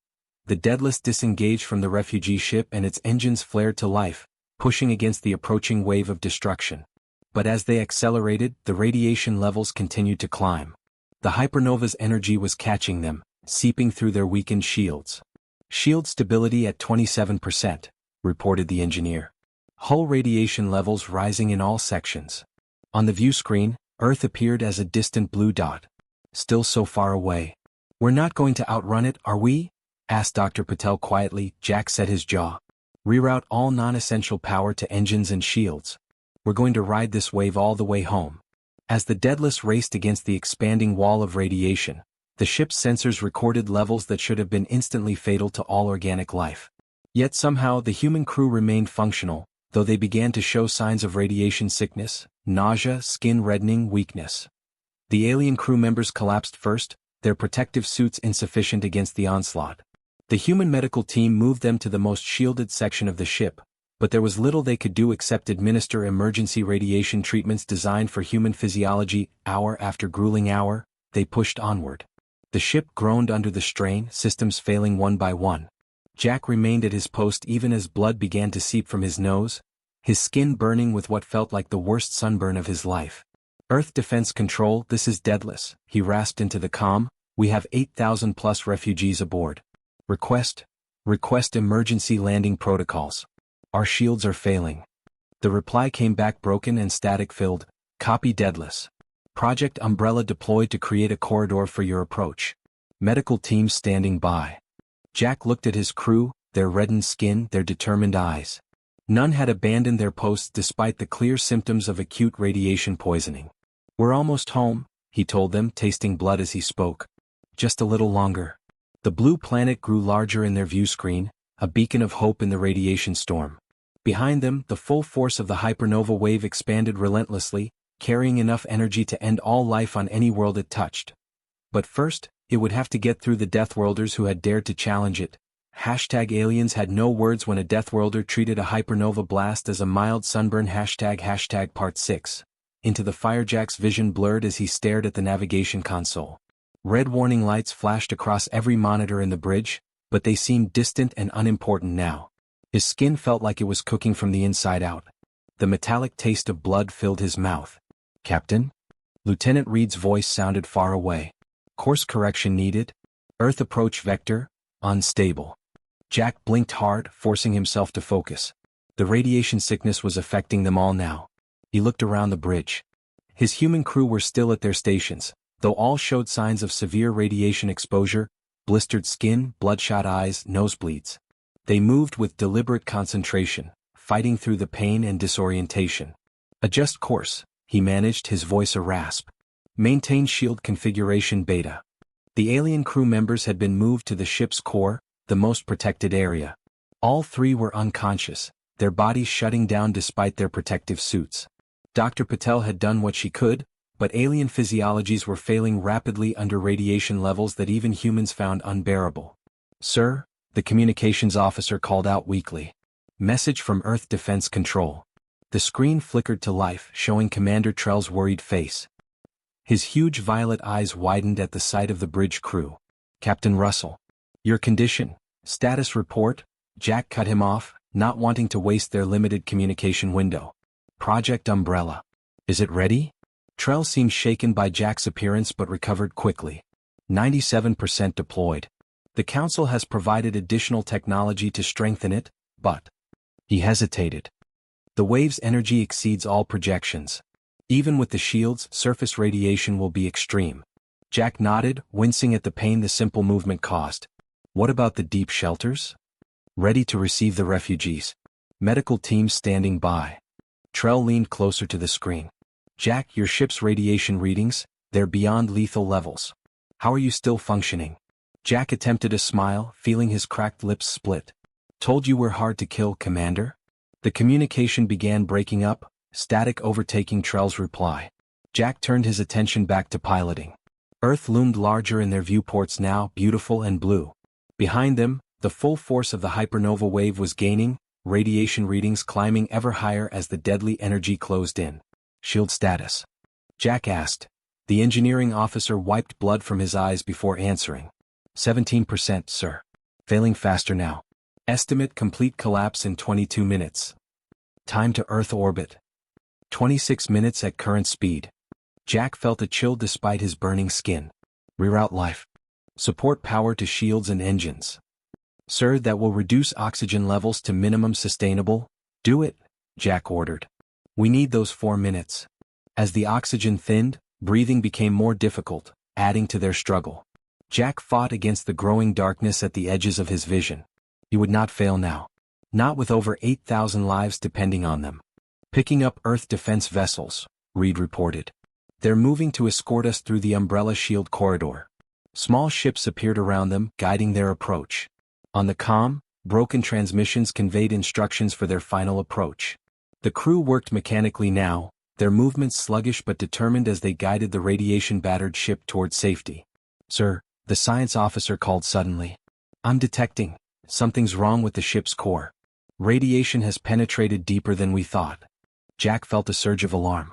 Speaker 1: The Deadless disengaged from the refugee ship and its engines flared to life, pushing against the approaching wave of destruction. But as they accelerated, the radiation levels continued to climb. The Hypernova's energy was catching them, seeping through their weakened shields. "Shield stability at 27%, reported the engineer. "Hull radiation levels rising in all sections." On the view screen, Earth appeared as a distant blue dot. "Still so far away." "We're not going to outrun it, are we?" asked Dr. Patel quietly. Jack set his jaw. "Reroute all non-essential power to engines and shields. We're going to ride this wave all the way home." As the Deadless raced against the expanding wall of radiation, the ship's sensors recorded levels that should have been instantly fatal to all organic life. Yet somehow the human crew remained functional, though they began to show signs of radiation sickness, nausea, skin reddening, weakness. The alien crew members collapsed first, their protective suits insufficient against the onslaught. The human medical team moved them to the most shielded section of the ship, but there was little they could do except administer emergency radiation treatments designed for human physiology. Hour after grueling hour, they pushed onward. The ship groaned under the strain, systems failing one by one. Jack remained at his post even as blood began to seep from his nose, his skin burning with what felt like the worst sunburn of his life. "Earth Defense Control, this is Deadless," he rasped into the comm. "We have 8,000 plus refugees aboard. Request emergency landing protocols. Our shields are failing." The reply came back broken and static-filled. "Copy Deadless. Project Umbrella deployed to create a corridor for your approach. Medical teams standing by." Jack looked at his crew, their reddened skin, their determined eyes. None had abandoned their posts despite the clear symptoms of acute radiation poisoning. "We're almost home," he told them, tasting blood as he spoke. "Just a little longer." The blue planet grew larger in their view screen, a beacon of hope in the radiation storm. Behind them, the full force of the Hypernova wave expanded relentlessly, carrying enough energy to end all life on any world it touched. But first, it would have to get through the Deathworlders who had dared to challenge it. #aliens had no words when a Deathworlder treated a Hypernova blast as a mild sunburn. #Part 6. Into the Firejack's vision blurred as he stared at the navigation console. Red warning lights flashed across every monitor in the bridge, but they seemed distant and unimportant now. His skin felt like it was cooking from the inside out. The metallic taste of blood filled his mouth. "Captain?" Lieutenant Reed's voice sounded far away. "Course correction needed?" Earth approach vector, unstable. Jack blinked hard, forcing himself to focus. The radiation sickness was affecting them all now. He looked around the bridge. His human crew were still at their stations, though all showed signs of severe radiation exposure, blistered skin, bloodshot eyes, nosebleeds. They moved with deliberate concentration, fighting through the pain and disorientation. Adjust course, he managed, his voice a rasp. Maintain shield configuration beta. The alien crew members had been moved to the ship's core, the most protected area. All three were unconscious, their bodies shutting down despite their protective suits. Dr. Patel had done what she could, but alien physiologies were failing rapidly under radiation levels that even humans found unbearable. "Sir," the communications officer called out weakly. "Message from Earth Defense Control." The screen flickered to life, showing Commander Trell's worried face. His huge violet eyes widened at the sight of the bridge crew. "Captain Russell. Your condition, status report," Jack cut him off, not wanting to waste their limited communication window. "Project Umbrella. Is it ready?" Trell seemed shaken by Jack's appearance but recovered quickly. 97% deployed. "The Council has provided additional technology to strengthen it, but..." He hesitated. "The wave's energy exceeds all projections. Even with the shields, surface radiation will be extreme." Jack nodded, wincing at the pain the simple movement caused. "What about the deep shelters?" "Ready to receive the refugees. Medical teams standing by." Trell leaned closer to the screen. "Jack, your ship's radiation readings, they're beyond lethal levels. How are you still functioning?" Jack attempted a smile, feeling his cracked lips split. "Told you we're hard to kill, Commander?" The communication began breaking up, static overtaking Trell's reply. Jack turned his attention back to piloting. Earth loomed larger in their viewports now, beautiful and blue. Behind them, the full force of the hypernova wave was gaining, radiation readings climbing ever higher as the deadly energy closed in. "Shield status?" Jack asked. The engineering officer wiped blood from his eyes before answering. 17%, sir. Failing faster now. Estimate complete collapse in 22 minutes. Time to Earth orbit. 26 minutes at current speed. Jack felt a chill despite his burning skin. "Reroute life. Support power to shields and engines." "Sir, that will reduce oxygen levels to minimum sustainable." "Do it," Jack ordered. "We need those 4 minutes." As the oxygen thinned, breathing became more difficult, adding to their struggle. Jack fought against the growing darkness at the edges of his vision. He would not fail now. Not with over 8,000 lives depending on them. "Picking up Earth defense vessels," Reed reported. "They're moving to escort us through the umbrella shield corridor." Small ships appeared around them, guiding their approach. On the comm, broken transmissions conveyed instructions for their final approach. The crew worked mechanically now, their movements sluggish but determined as they guided the radiation-battered ship toward safety. "Sir," the science officer called suddenly. "I'm detecting. Something's wrong with the ship's core. Radiation has penetrated deeper than we thought." Jack felt a surge of alarm.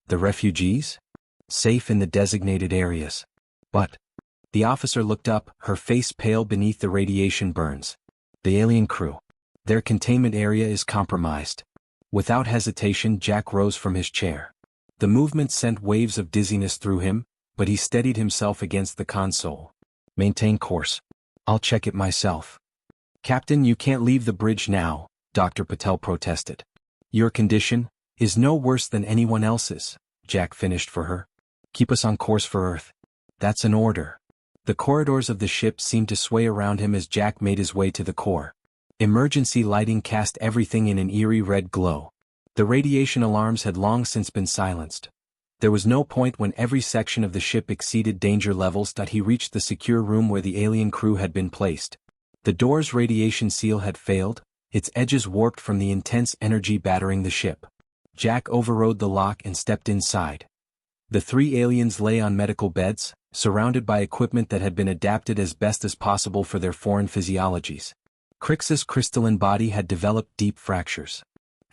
Speaker 1: "The refugees? Safe in the designated areas. But..." The officer looked up, her face pale beneath the radiation burns. "The alien crew. Their containment area is compromised." Without hesitation, Jack rose from his chair. The movement sent waves of dizziness through him, but he steadied himself against the console. "Maintain course. I'll check it myself." "Captain, you can't leave the bridge now," Dr. Patel protested. "Your condition is no worse than anyone else's," Jack finished for her. "Keep us on course for Earth. That's an order." The corridors of the ship seemed to sway around him as Jack made his way to the core. Emergency lighting cast everything in an eerie red glow. The radiation alarms had long since been silenced. There was no point when every section of the ship exceeded danger levels that he reached the secure room where the alien crew had been placed. The door's radiation seal had failed, its edges warped from the intense energy battering the ship. Jack overrode the lock and stepped inside. The 3 aliens lay on medical beds, surrounded by equipment that had been adapted as best as possible for their foreign physiologies. Crix's crystalline body had developed deep fractures.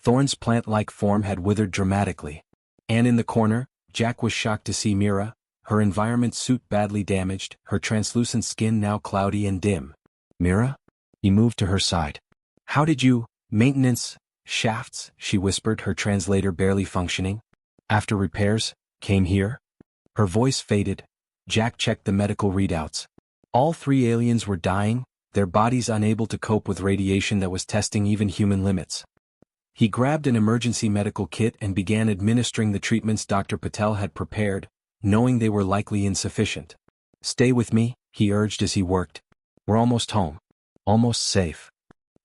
Speaker 1: Thorn's plant-like form had withered dramatically. And in the corner, Jack was shocked to see Mira, her environment suit badly damaged, her translucent skin now cloudy and dim. "Mira?" He moved to her side. "How did you... Maintenance... shafts," she whispered, her translator barely functioning. "After repairs, came here?" Her voice faded. Jack checked the medical readouts. All three aliens were dying, their bodies unable to cope with radiation that was testing even human limits. He grabbed an emergency medical kit and began administering the treatments Dr. Patel had prepared, knowing they were likely insufficient. "Stay with me," he urged as he worked. "We're almost home. Almost safe."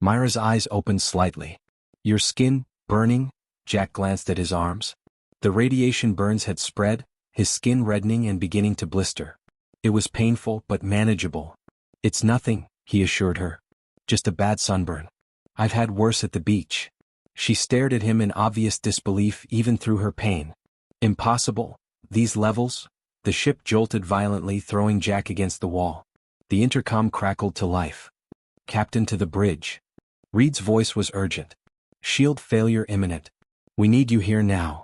Speaker 1: Myra's eyes opened slightly. "Your skin, burning?" Jack glanced at his arms. The radiation burns had spread, his skin reddening and beginning to blister. It was painful but manageable. "It's nothing," he assured her. "Just a bad sunburn. I've had worse at the beach." She stared at him in obvious disbelief even through her pain. "Impossible. These levels?" The ship jolted violently, throwing Jack against the wall. The intercom crackled to life. "Captain, to the bridge." Reed's voice was urgent. "Shield failure imminent. We need you here now."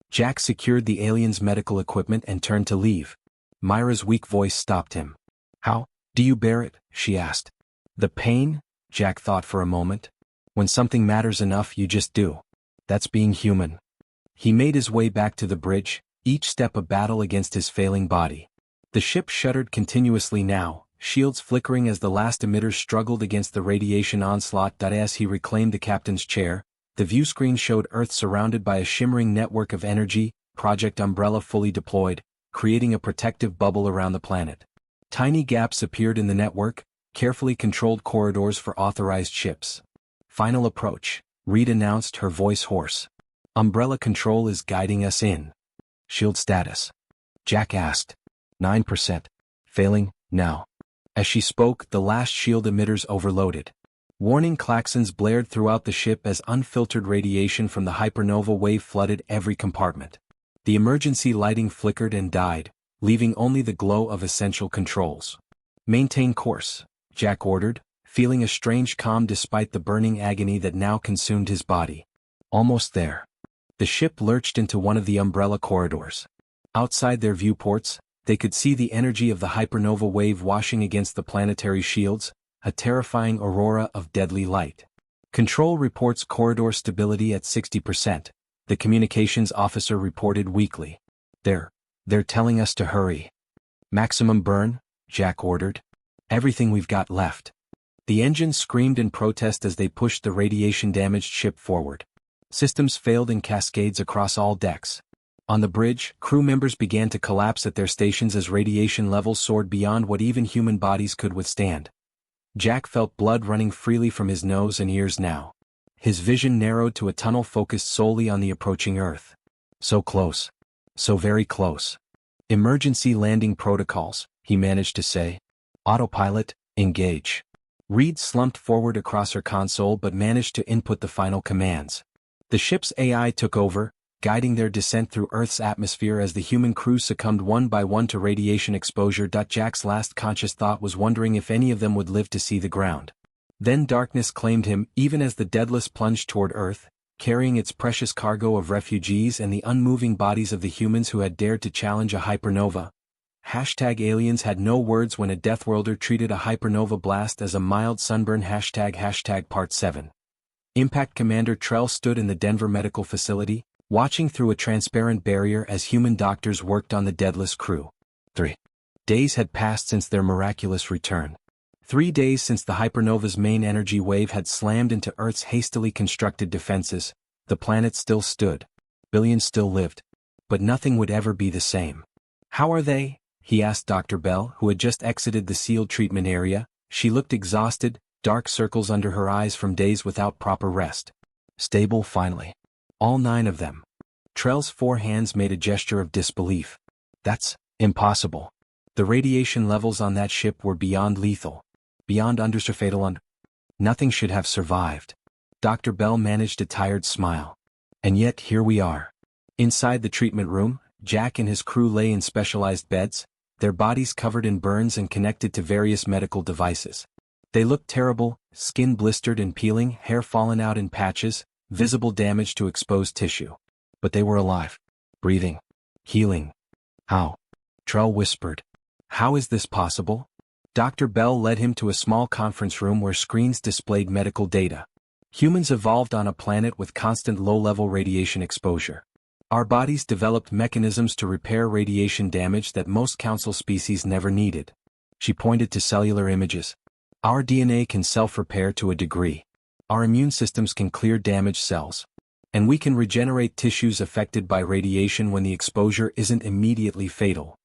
Speaker 1: Jack secured the alien's medical equipment and turned to leave. Myra's weak voice stopped him. "How do you bear it?" she asked. "The pain?" Jack thought for a moment. "When something matters enough, you just do. That's being human." He made his way back to the bridge, each step a battle against his failing body. The ship shuddered continuously now, shields flickering as the last emitters struggled against the radiation onslaught. As he reclaimed the captain's chair, the view screen showed Earth surrounded by a shimmering network of energy, Project Umbrella fully deployed, creating a protective bubble around the planet. Tiny gaps appeared in the network, carefully controlled corridors for authorized ships. "Final approach," Reed announced, her voice hoarse. "Umbrella control is guiding us in." "Shield status?" Jack asked. 9%. "Failing, now." As she spoke, the last shield emitters overloaded. Warning klaxons blared throughout the ship as unfiltered radiation from the Hypernova wave flooded every compartment. The emergency lighting flickered and died, leaving only the glow of essential controls. "Maintain course," Jack ordered, feeling a strange calm despite the burning agony that now consumed his body. "Almost there." The ship lurched into one of the umbrella corridors. Outside their viewports, they could see the energy of the Hypernova wave washing against the planetary shields, a terrifying aurora of deadly light. "Control reports corridor stability at 60%, the communications officer reported weakly. They're telling us to hurry." "Maximum burn," Jack ordered. "Everything we've got left." The engines screamed in protest as they pushed the radiation-damaged ship forward. Systems failed in cascades across all decks. On the bridge, crew members began to collapse at their stations as radiation levels soared beyond what even human bodies could withstand. Jack felt blood running freely from his nose and ears now. His vision narrowed to a tunnel focused solely on the approaching Earth. So close. So very close. "Emergency landing protocols," he managed to say. "Autopilot, engage." Reed slumped forward across her console but managed to input the final commands. The ship's AI took over, guiding their descent through Earth's atmosphere as the human crew succumbed one by one to radiation exposure. Jack's last conscious thought was wondering if any of them would live to see the ground. Then darkness claimed him, even as the Daedalus plunged toward Earth, carrying its precious cargo of refugees and the unmoving bodies of the humans who had dared to challenge a hypernova. #aliens had no words when a Deathworlder treated a hypernova blast as a mild sunburn. #Part 7. Impact Commander Trell stood in the Denver Medical Facility, watching through a transparent barrier as human doctors worked on the Daedalus crew. 3 days had passed since their miraculous return. 3 days since the hypernova's main energy wave had slammed into Earth's hastily constructed defenses. The planet still stood. Billions still lived. But nothing would ever be the same. "How are they?" he asked Dr. Bell, who had just exited the sealed treatment area. She looked exhausted, dark circles under her eyes from days without proper rest. "Stable, finally. All 9 of them." Trell's 4 hands made a gesture of disbelief. "That's impossible. The radiation levels on that ship were beyond lethal. Beyond fatal. Nothing should have survived." Dr. Bell managed a tired smile. "And yet here we are." Inside the treatment room, Jack and his crew lay in specialized beds, their bodies covered in burns and connected to various medical devices. They looked terrible, skin blistered and peeling, hair fallen out in patches, visible damage to exposed tissue. But they were alive. Breathing. Healing. "How?" Trell whispered. "How is this possible?" Dr. Bell led him to a small conference room where screens displayed medical data. "Humans evolved on a planet with constant low-level radiation exposure. Our bodies developed mechanisms to repair radiation damage that most council species never needed. She pointed to cellular images. Our DNA can self-repair to a degree. Our immune systems can clear damaged cells. And we can regenerate tissues affected by radiation when the exposure isn't immediately fatal.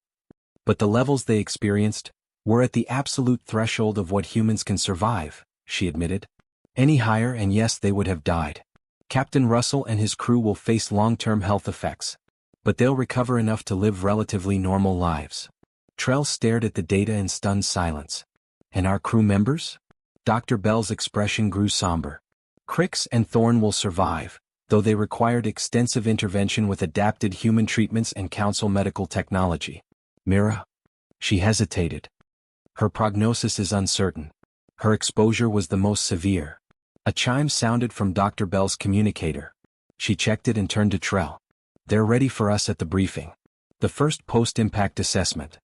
Speaker 1: But the levels they experienced were at the absolute threshold of what humans can survive, she admitted. Any higher and yes, they would have died. Captain Russell and his crew will face long-term health effects. But they'll recover enough to live relatively normal lives. Trell stared at the data in stunned silence. And our crew members? Dr. Bell's expression grew somber. Crix and Thorn will survive, though they required extensive intervention with adapted human treatments and council medical technology. Mira? She hesitated. Her prognosis is uncertain. Her exposure was the most severe. A chime sounded from Dr. Bell's communicator. She checked it and turned to Trell. They're ready for us at the briefing. The first post-impact assessment.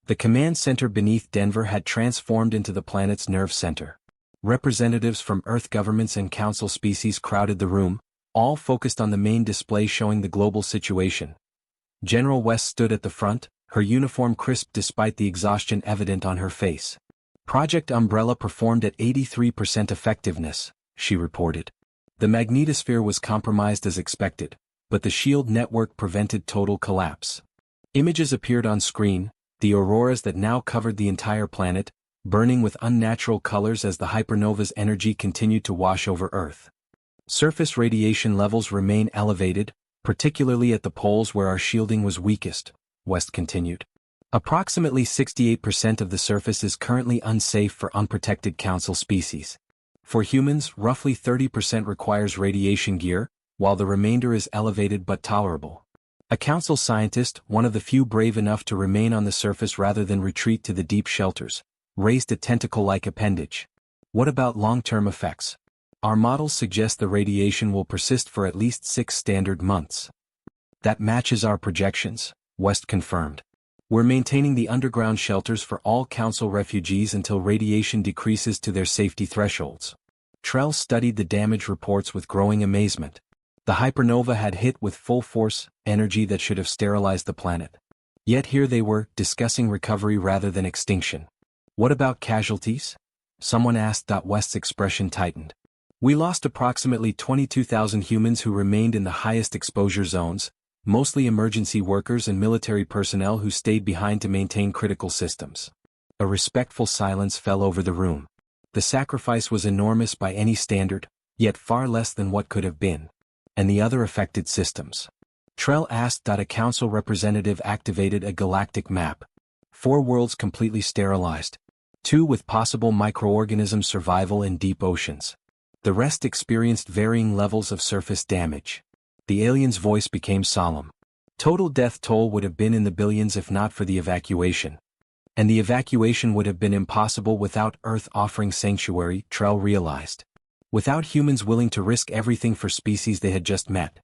Speaker 1: The command center beneath Denver had transformed into the planet's nerve center. Representatives from Earth governments and council species crowded the room, all focused on the main display showing the global situation. General West stood at the front, her uniform crisp despite the exhaustion evident on her face. Project Umbrella performed at 83% effectiveness, she reported. The magnetosphere was compromised as expected, but the shield network prevented total collapse. Images appeared on screen, the auroras that now covered the entire planet, burning with unnatural colors as the hypernova's energy continued to wash over Earth. Surface radiation levels remain elevated, particularly at the poles where our shielding was weakest, West continued. Approximately 68% of the surface is currently unsafe for unprotected council species. For humans, roughly 30% requires radiation gear, while the remainder is elevated but tolerable. A council scientist, one of the few brave enough to remain on the surface rather than retreat to the deep shelters, raised a tentacle-like appendage. What about long-term effects? Our models suggest the radiation will persist for at least 6 standard months. That matches our projections, West confirmed. We're maintaining the underground shelters for all council refugees until radiation decreases to their safety thresholds. Trell studied the damage reports with growing amazement. The hypernova had hit with full force, energy that should have sterilized the planet. Yet here they were, discussing recovery rather than extinction. What about casualties? Someone asked. West's expression tightened. We lost approximately 22,000 humans who remained in the highest exposure zones, mostly emergency workers and military personnel who stayed behind to maintain critical systems. A respectful silence fell over the room. The sacrifice was enormous by any standard, yet far less than what could have been. And the other affected systems? Trell asked. A council representative activated a galactic map. 4 worlds completely sterilized. 2 with possible microorganism survival in deep oceans. The rest experienced varying levels of surface damage. The alien's voice became solemn. Total death toll would have been in the billions if not for the evacuation. And the evacuation would have been impossible without Earth offering sanctuary, Trell realized. Without humans willing to risk everything for species they had just met.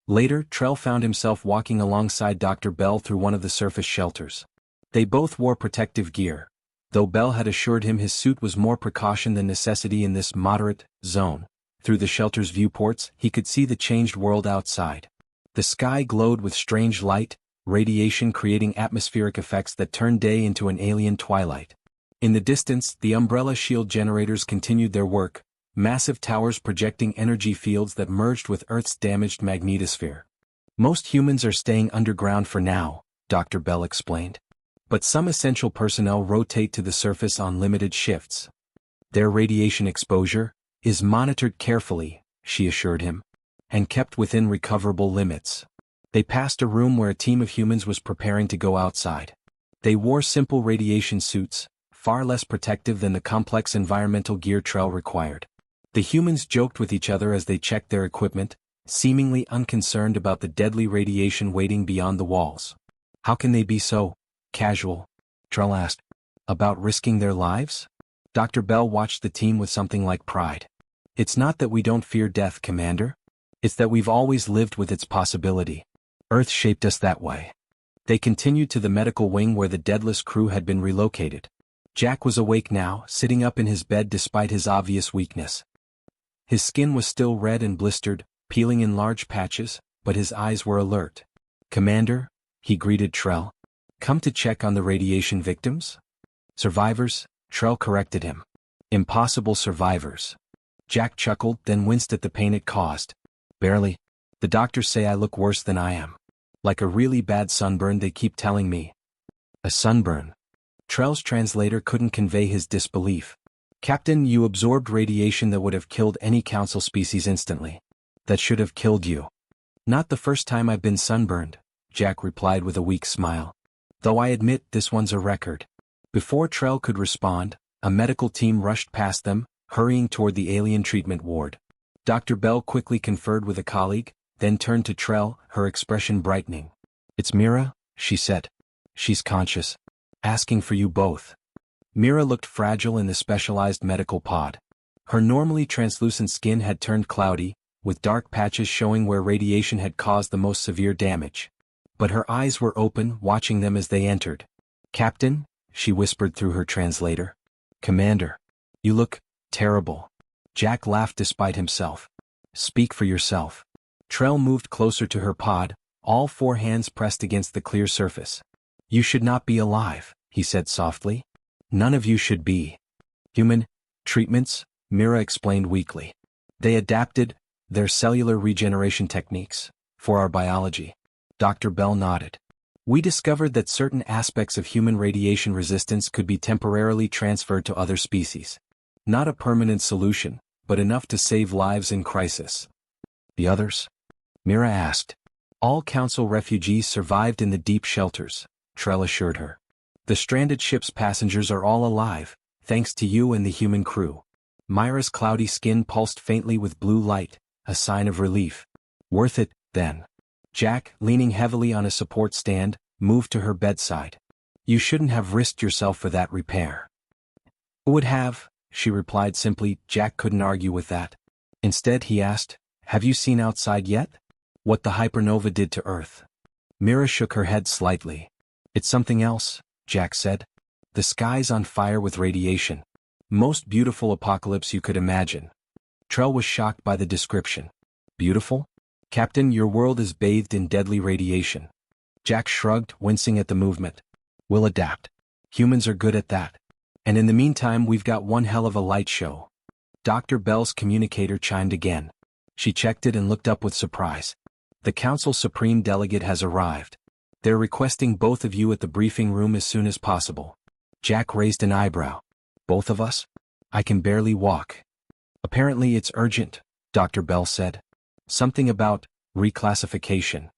Speaker 1: Later, Trell found himself walking alongside Dr. Bell through one of the surface shelters. They both wore protective gear, though Bell had assured him his suit was more precaution than necessity in this moderate zone. Through the shelter's viewports, he could see the changed world outside. The sky glowed with strange light, radiation creating atmospheric effects that turned day into an alien twilight. In the distance, the umbrella shield generators continued their work, massive towers projecting energy fields that merged with Earth's damaged magnetosphere. Most humans are staying underground for now, Dr. Bell explained. But some essential personnel rotate to the surface on limited shifts. Their radiation exposure is monitored carefully, she assured him, and kept within recoverable limits. They passed a room where a team of humans was preparing to go outside. They wore simple radiation suits, far less protective than the complex environmental gear Trell required. The humans joked with each other as they checked their equipment, seemingly unconcerned about the deadly radiation waiting beyond the walls. How can they be so casual? Trell asked. About risking their lives? Dr. Bell watched the team with something like pride. It's not that we don't fear death, Commander. It's that we've always lived with its possibility. Earth shaped us that way. They continued to the medical wing where the deadless crew had been relocated. Jack was awake now, sitting up in his bed despite his obvious weakness. His skin was still red and blistered, peeling in large patches, but his eyes were alert. Commander, he greeted Trell. Come to check on the radiation victims? Survivors, Trell corrected him. Impossible survivors. Jack chuckled, then winced at the pain it caused. Barely. The doctors say I look worse than I am. Like a really bad sunburn, they keep telling me. A sunburn. Trell's translator couldn't convey his disbelief. Captain, you absorbed radiation that would have killed any council species instantly. That should have killed you. Not the first time I've been sunburned, Jack replied with a weak smile. Though I admit this one's a record. Before Trell could respond, a medical team rushed past them, hurrying toward the alien treatment ward. Dr. Bell quickly conferred with a colleague, then turned to Trell, her expression brightening. It's Mira, she said. She's conscious. Asking for you both. Mira looked fragile in the specialized medical pod. Her normally translucent skin had turned cloudy, with dark patches showing where radiation had caused the most severe damage. But her eyes were open, watching them as they entered. Captain, she whispered through her translator. Commander. You look terrible. Jack laughed despite himself. Speak for yourself. Trell moved closer to her pod, all four hands pressed against the clear surface. You should not be alive, he said softly. None of you should be. Human treatments, Mira explained weakly. They adapted their cellular regeneration techniques for our biology. Dr. Bell nodded. We discovered that certain aspects of human radiation resistance could be temporarily transferred to other species. Not a permanent solution, but enough to save lives in crisis. The others? Mira asked. All council refugees survived in the deep shelters, Trell assured her. The stranded ship's passengers are all alive, thanks to you and the human crew. Myra's cloudy skin pulsed faintly with blue light, a sign of relief. Worth it, then. Jack, leaning heavily on a support stand, moved to her bedside. You shouldn't have risked yourself for that repair. Would have, she replied simply. Jack couldn't argue with that. Instead he asked, have you seen outside yet? What the Hypernova did to Earth? Mira shook her head slightly. It's something else, Jack said. The sky's on fire with radiation. Most beautiful apocalypse you could imagine. Trell was shocked by the description. Beautiful? Captain, your world is bathed in deadly radiation. Jack shrugged, wincing at the movement. We'll adapt. Humans are good at that. And in the meantime we've got one hell of a light show. Dr. Bell's communicator chimed again. She checked it and looked up with surprise. The Council Supreme Delegate has arrived. They're requesting both of you at the briefing room as soon as possible. Jack raised an eyebrow. Both of us? I can barely walk. Apparently it's urgent, Dr. Bell said. Something about reclassification.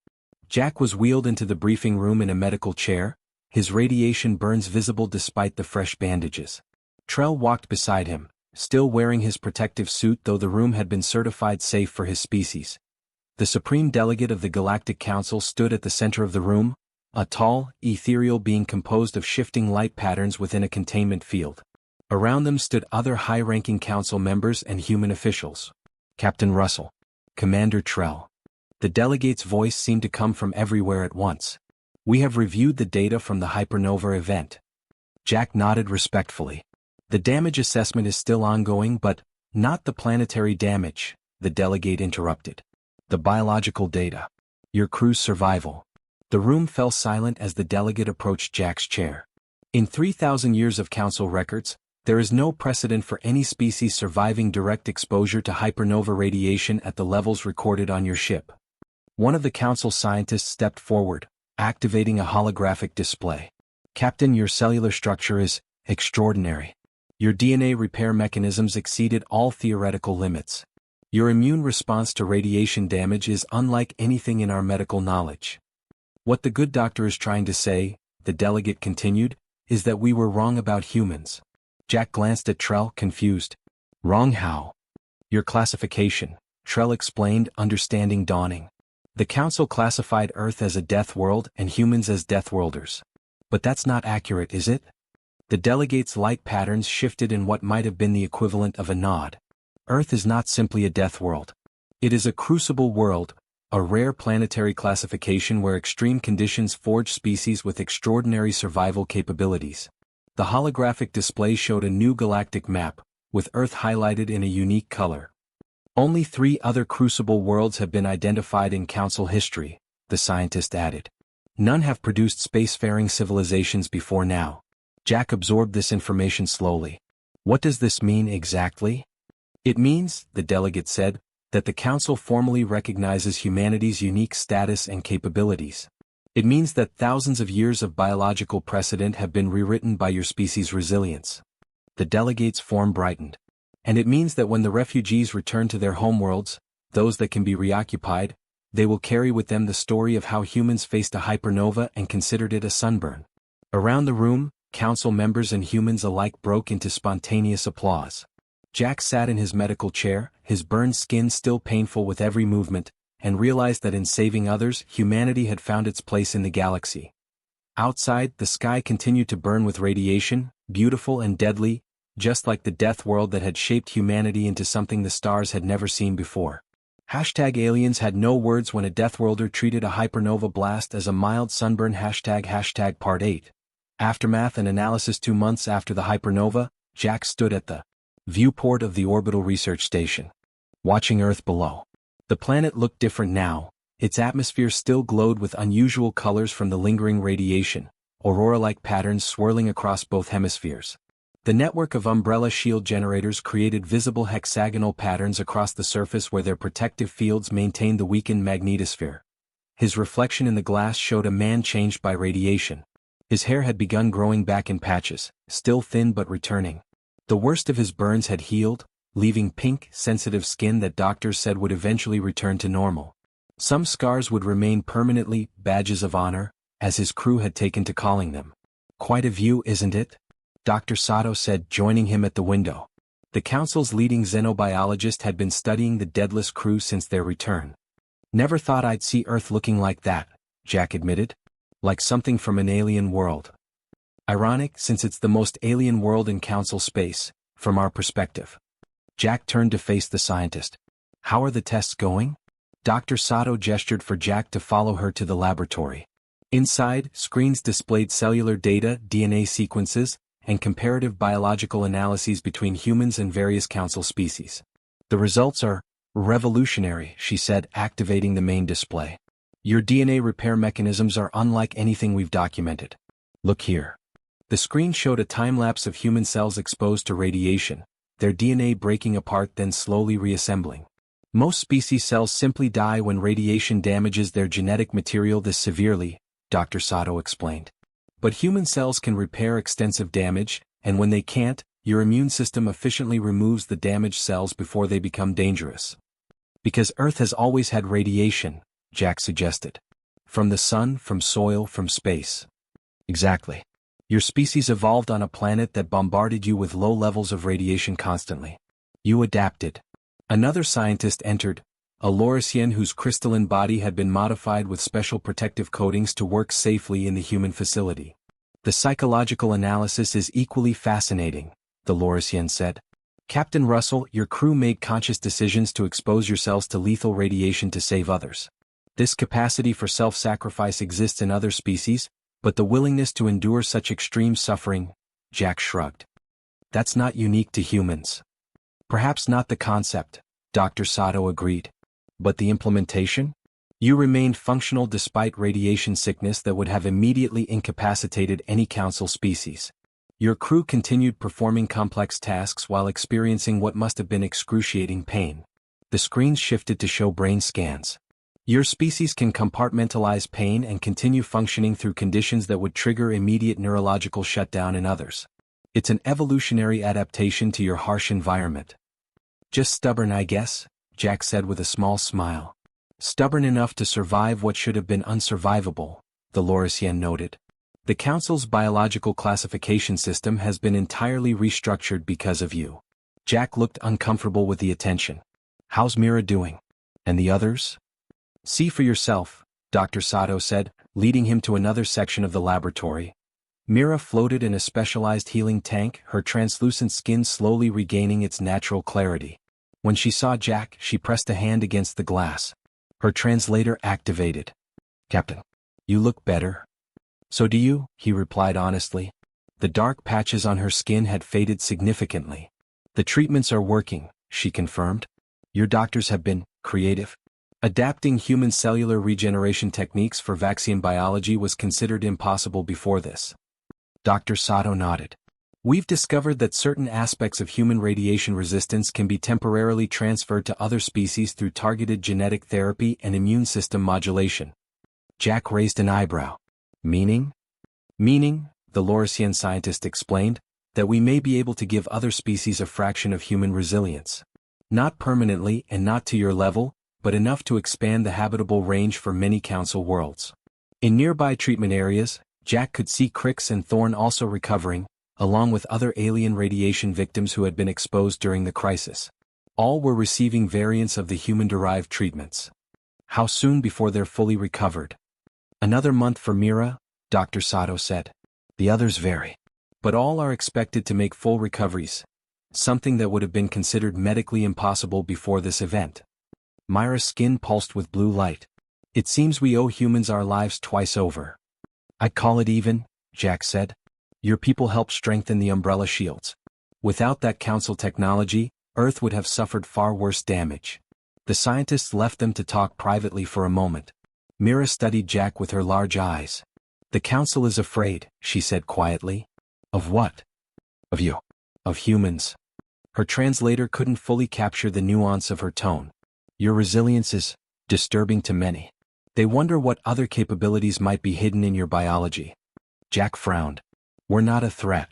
Speaker 1: Jack was wheeled into the briefing room in a medical chair, his radiation burns visible despite the fresh bandages. Trell walked beside him, still wearing his protective suit though the room had been certified safe for his species. The Supreme Delegate of the Galactic Council stood at the center of the room, a tall, ethereal being composed of shifting light patterns within a containment field. Around them stood other high-ranking council members and human officials. Captain Russell. Commander Trell. The delegate's voice seemed to come from everywhere at once. We have reviewed the data from the Hypernova event. Jack nodded respectfully. The damage assessment is still ongoing, but not the planetary damage, the delegate interrupted. The biological data. Your crew's survival. The room fell silent as the delegate approached Jack's chair. In 3,000 years of council records, there is no precedent for any species surviving direct exposure to hypernova radiation at the levels recorded on your ship. One of the council scientists stepped forward, activating a holographic display. Captain, your cellular structure is extraordinary. Your DNA repair mechanisms exceeded all theoretical limits. Your immune response to radiation damage is unlike anything in our medical knowledge. What the good doctor is trying to say, the delegate continued, is that we were wrong about humans. Jack glanced at Trell, confused. Wrong how? Your classification, Trell explained, understanding dawning. The council classified Earth as a death world and humans as Deathworlders. But that's not accurate, is it? The delegate's light patterns shifted in what might have been the equivalent of a nod. Earth is not simply a death world. It is a crucible world, a rare planetary classification where extreme conditions forge species with extraordinary survival capabilities. The holographic display showed a new galactic map, with Earth highlighted in a unique color. Only 3 other crucible worlds have been identified in Council history, the scientist added. None have produced spacefaring civilizations before now. Jack absorbed this information slowly. What does this mean exactly? It means, the delegate said, that the Council formally recognizes humanity's unique status and capabilities. It means that thousands of years of biological precedent have been rewritten by your species' resilience. The delegate's form brightened. And it means that when the refugees return to their homeworlds, those that can be reoccupied, they will carry with them the story of how humans faced a hypernova and considered it a sunburn. Around the room, Council members and humans alike broke into spontaneous applause. Jack sat in his medical chair, his burned skin still painful with every movement, and realized that in saving others, humanity had found its place in the galaxy. Outside, the sky continued to burn with radiation, beautiful and deadly, just like the death world that had shaped humanity into something the stars had never seen before. #aliens had no words when a Deathworlder treated a hypernova blast as a mild sunburn. ## Part 8. Aftermath and analysis. 2 months after the hypernova, Jack stood at the viewport of the orbital research station, watching Earth below. The planet looked different now. Its atmosphere still glowed with unusual colors from the lingering radiation, aurora-like patterns swirling across both hemispheres. The network of umbrella shield generators created visible hexagonal patterns across the surface where their protective fields maintained the weakened magnetosphere. His reflection in the glass showed a man changed by radiation. His hair had begun growing back in patches, still thin but returning. The worst of his burns had healed, leaving pink, sensitive skin that doctors said would eventually return to normal. Some scars would remain permanently, badges of honor, as his crew had taken to calling them. Quite a view, isn't it? Dr. Sato said, joining him at the window. The Council's leading xenobiologist had been studying the deadless crew since their return. Never thought I'd see Earth looking like that, Jack admitted. Like something from an alien world. Ironic, since it's the most alien world in Council space, from our perspective. Jack turned to face the scientist. How are the tests going? Dr. Sato gestured for Jack to follow her to the laboratory. Inside, screens displayed cellular data, DNA sequences, and comparative biological analyses between humans and various Council species. The results are revolutionary, she said, activating the main display. Your DNA repair mechanisms are unlike anything we've documented. Look here. The screen showed a time-lapse of human cells exposed to radiation, their DNA breaking apart then slowly reassembling. Most species cells simply die when radiation damages their genetic material this severely, Dr. Sato explained. But human cells can repair extensive damage, and when they can't, your immune system efficiently removes the damaged cells before they become dangerous. Because Earth has always had radiation, Jack suggested. From the sun, from soil, from space. Exactly. Your species evolved on a planet that bombarded you with low levels of radiation constantly. You adapted. Another scientist entered, a Lorisian whose crystalline body had been modified with special protective coatings to work safely in the human facility. The psychological analysis is equally fascinating, the Lorisian said. Captain Russell, your crew made conscious decisions to expose yourselves to lethal radiation to save others. This capacity for self-sacrifice exists in other species, but the willingness to endure such extreme suffering, Jack shrugged. That's not unique to humans. Perhaps not the concept, Dr. Sato agreed. But the implementation? You remained functional despite radiation sickness that would have immediately incapacitated any Council species. Your crew continued performing complex tasks while experiencing what must have been excruciating pain. The screens shifted to show brain scans. Your species can compartmentalize pain and continue functioning through conditions that would trigger immediate neurological shutdown in others. It's an evolutionary adaptation to your harsh environment. Just stubborn, I guess, Jack said with a small smile. Stubborn enough to survive what should have been unsurvivable, the Lorisian noted. The Council's biological classification system has been entirely restructured because of you. Jack looked uncomfortable with the attention. How's Mira doing? And the others? See for yourself, Dr. Sato said, leading him to another section of the laboratory. Mira floated in a specialized healing tank, her translucent skin slowly regaining its natural clarity. When she saw Jack, she pressed a hand against the glass. Her translator activated. Captain, you look better. So do you, he replied honestly. The dark patches on her skin had faded significantly. The treatments are working, she confirmed. Your doctors have been creative. Adapting human cellular regeneration techniques for vaccine biology was considered impossible before this. Dr. Sato nodded. We've discovered that certain aspects of human radiation resistance can be temporarily transferred to other species through targeted genetic therapy and immune system modulation. Jack raised an eyebrow. Meaning? Meaning, the Lorisian scientist explained, that we may be able to give other species a fraction of human resilience. Not permanently and not to your level, but enough to expand the habitable range for many council worlds. In nearby treatment areas, Jack could see Crix and Thorn also recovering, along with other alien radiation victims who had been exposed during the crisis. All were receiving variants of the human-derived treatments. How soon before they're fully recovered? Another month for Mira, Dr. Sato said. The others vary. But all are expected to make full recoveries, something that would have been considered medically impossible before this event. Myra's skin pulsed with blue light. It seems we owe humans our lives twice over. I'd call it even, Jack said. Your people helped strengthen the umbrella shields. Without that council technology, Earth would have suffered far worse damage. The scientists left them to talk privately for a moment. Mira studied Jack with her large eyes. The council is afraid, she said quietly. Of what? Of you. Of humans. Her translator couldn't fully capture the nuance of her tone. Your resilience is disturbing to many. They wonder what other capabilities might be hidden in your biology. Jack frowned. We're not a threat.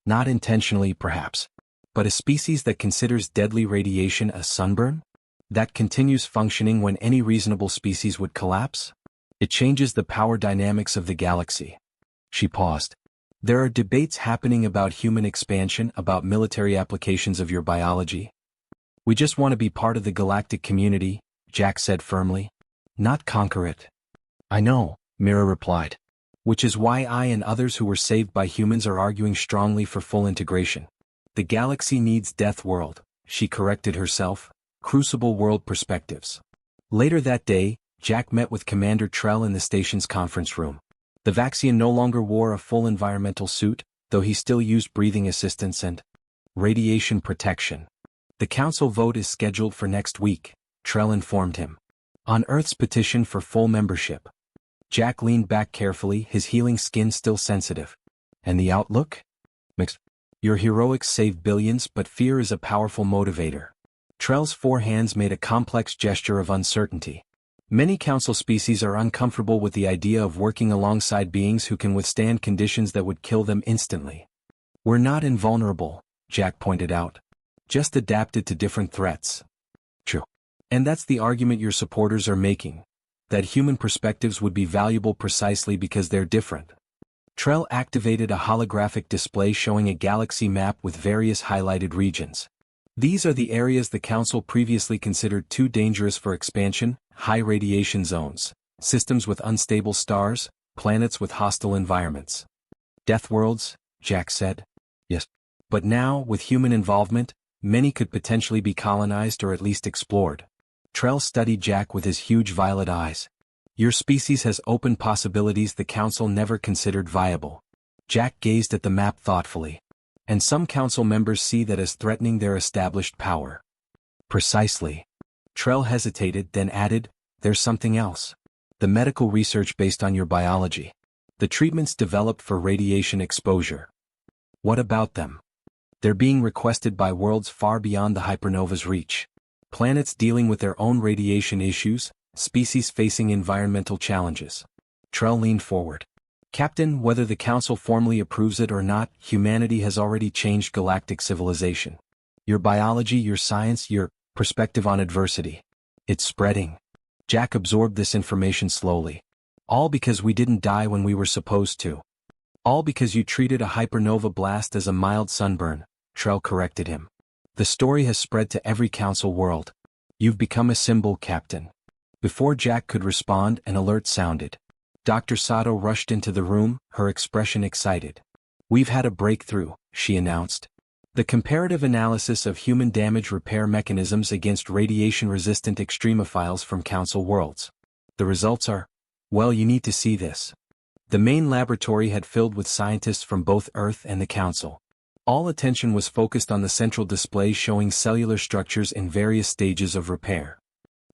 Speaker 1: Not intentionally, perhaps. But a species that considers deadly radiation a sunburn? That continues functioning when any reasonable species would collapse? It changes the power dynamics of the galaxy. She paused. There are debates happening about human expansion, about military applications of your biology. We just want to be part of the galactic community, Jack said firmly. Not conquer it. I know, Mira replied. Which is why I and others who were saved by humans are arguing strongly for full integration. The galaxy needs Deathworld, she corrected herself, Crucible World perspectives. Later that day, Jack met with Commander Trell in the station's conference room. The Vaxian no longer wore a full environmental suit, though he still used breathing assistance and radiation protection. The council vote is scheduled for next week, Trell informed him. On Earth's petition for full membership. Jack leaned back carefully, his healing skin still sensitive. And the outlook? Mixed. Your heroics save billions, but fear is a powerful motivator. Trell's four hands made a complex gesture of uncertainty. Many council species are uncomfortable with the idea of working alongside beings who can withstand conditions that would kill them instantly. We're not invulnerable, Jack pointed out. Just adapted to different threats. True. And that's the argument your supporters are making. That human perspectives would be valuable precisely because they're different. Trell activated a holographic display showing a galaxy map with various highlighted regions. These are the areas the Council previously considered too dangerous for expansion, high radiation zones, systems with unstable stars, planets with hostile environments. Deathworlds, Jack said. Yes. But now, with human involvement, many could potentially be colonized or at least explored. Trell studied Jack with his huge violet eyes. Your species has open possibilities the Council never considered viable. Jack gazed at the map thoughtfully. And some Council members see that as threatening their established power. Precisely. Trell hesitated, then added, there's something else. The medical research based on your biology. The treatments developed for radiation exposure. What about them? They're being requested by worlds far beyond the Hypernova's reach. Planets dealing with their own radiation issues, species facing environmental challenges. Trell leaned forward. Captain, whether the Council formally approves it or not, humanity has already changed galactic civilization. Your biology, your science, your perspective on adversity. It's spreading. Jack absorbed this information slowly. All because we didn't die when we were supposed to. All because you treated a hypernova blast as a mild sunburn, Trell corrected him. The story has spread to every Council world. You've become a symbol, Captain. Before Jack could respond, an alert sounded. Dr. Sato rushed into the room, her expression excited. We've had a breakthrough, she announced. The comparative analysis of human damage repair mechanisms against radiation-resistant extremophiles from Council worlds. The results are, well, you need to see this. The main laboratory had filled with scientists from both Earth and the Council. All attention was focused on the central display showing cellular structures in various stages of repair.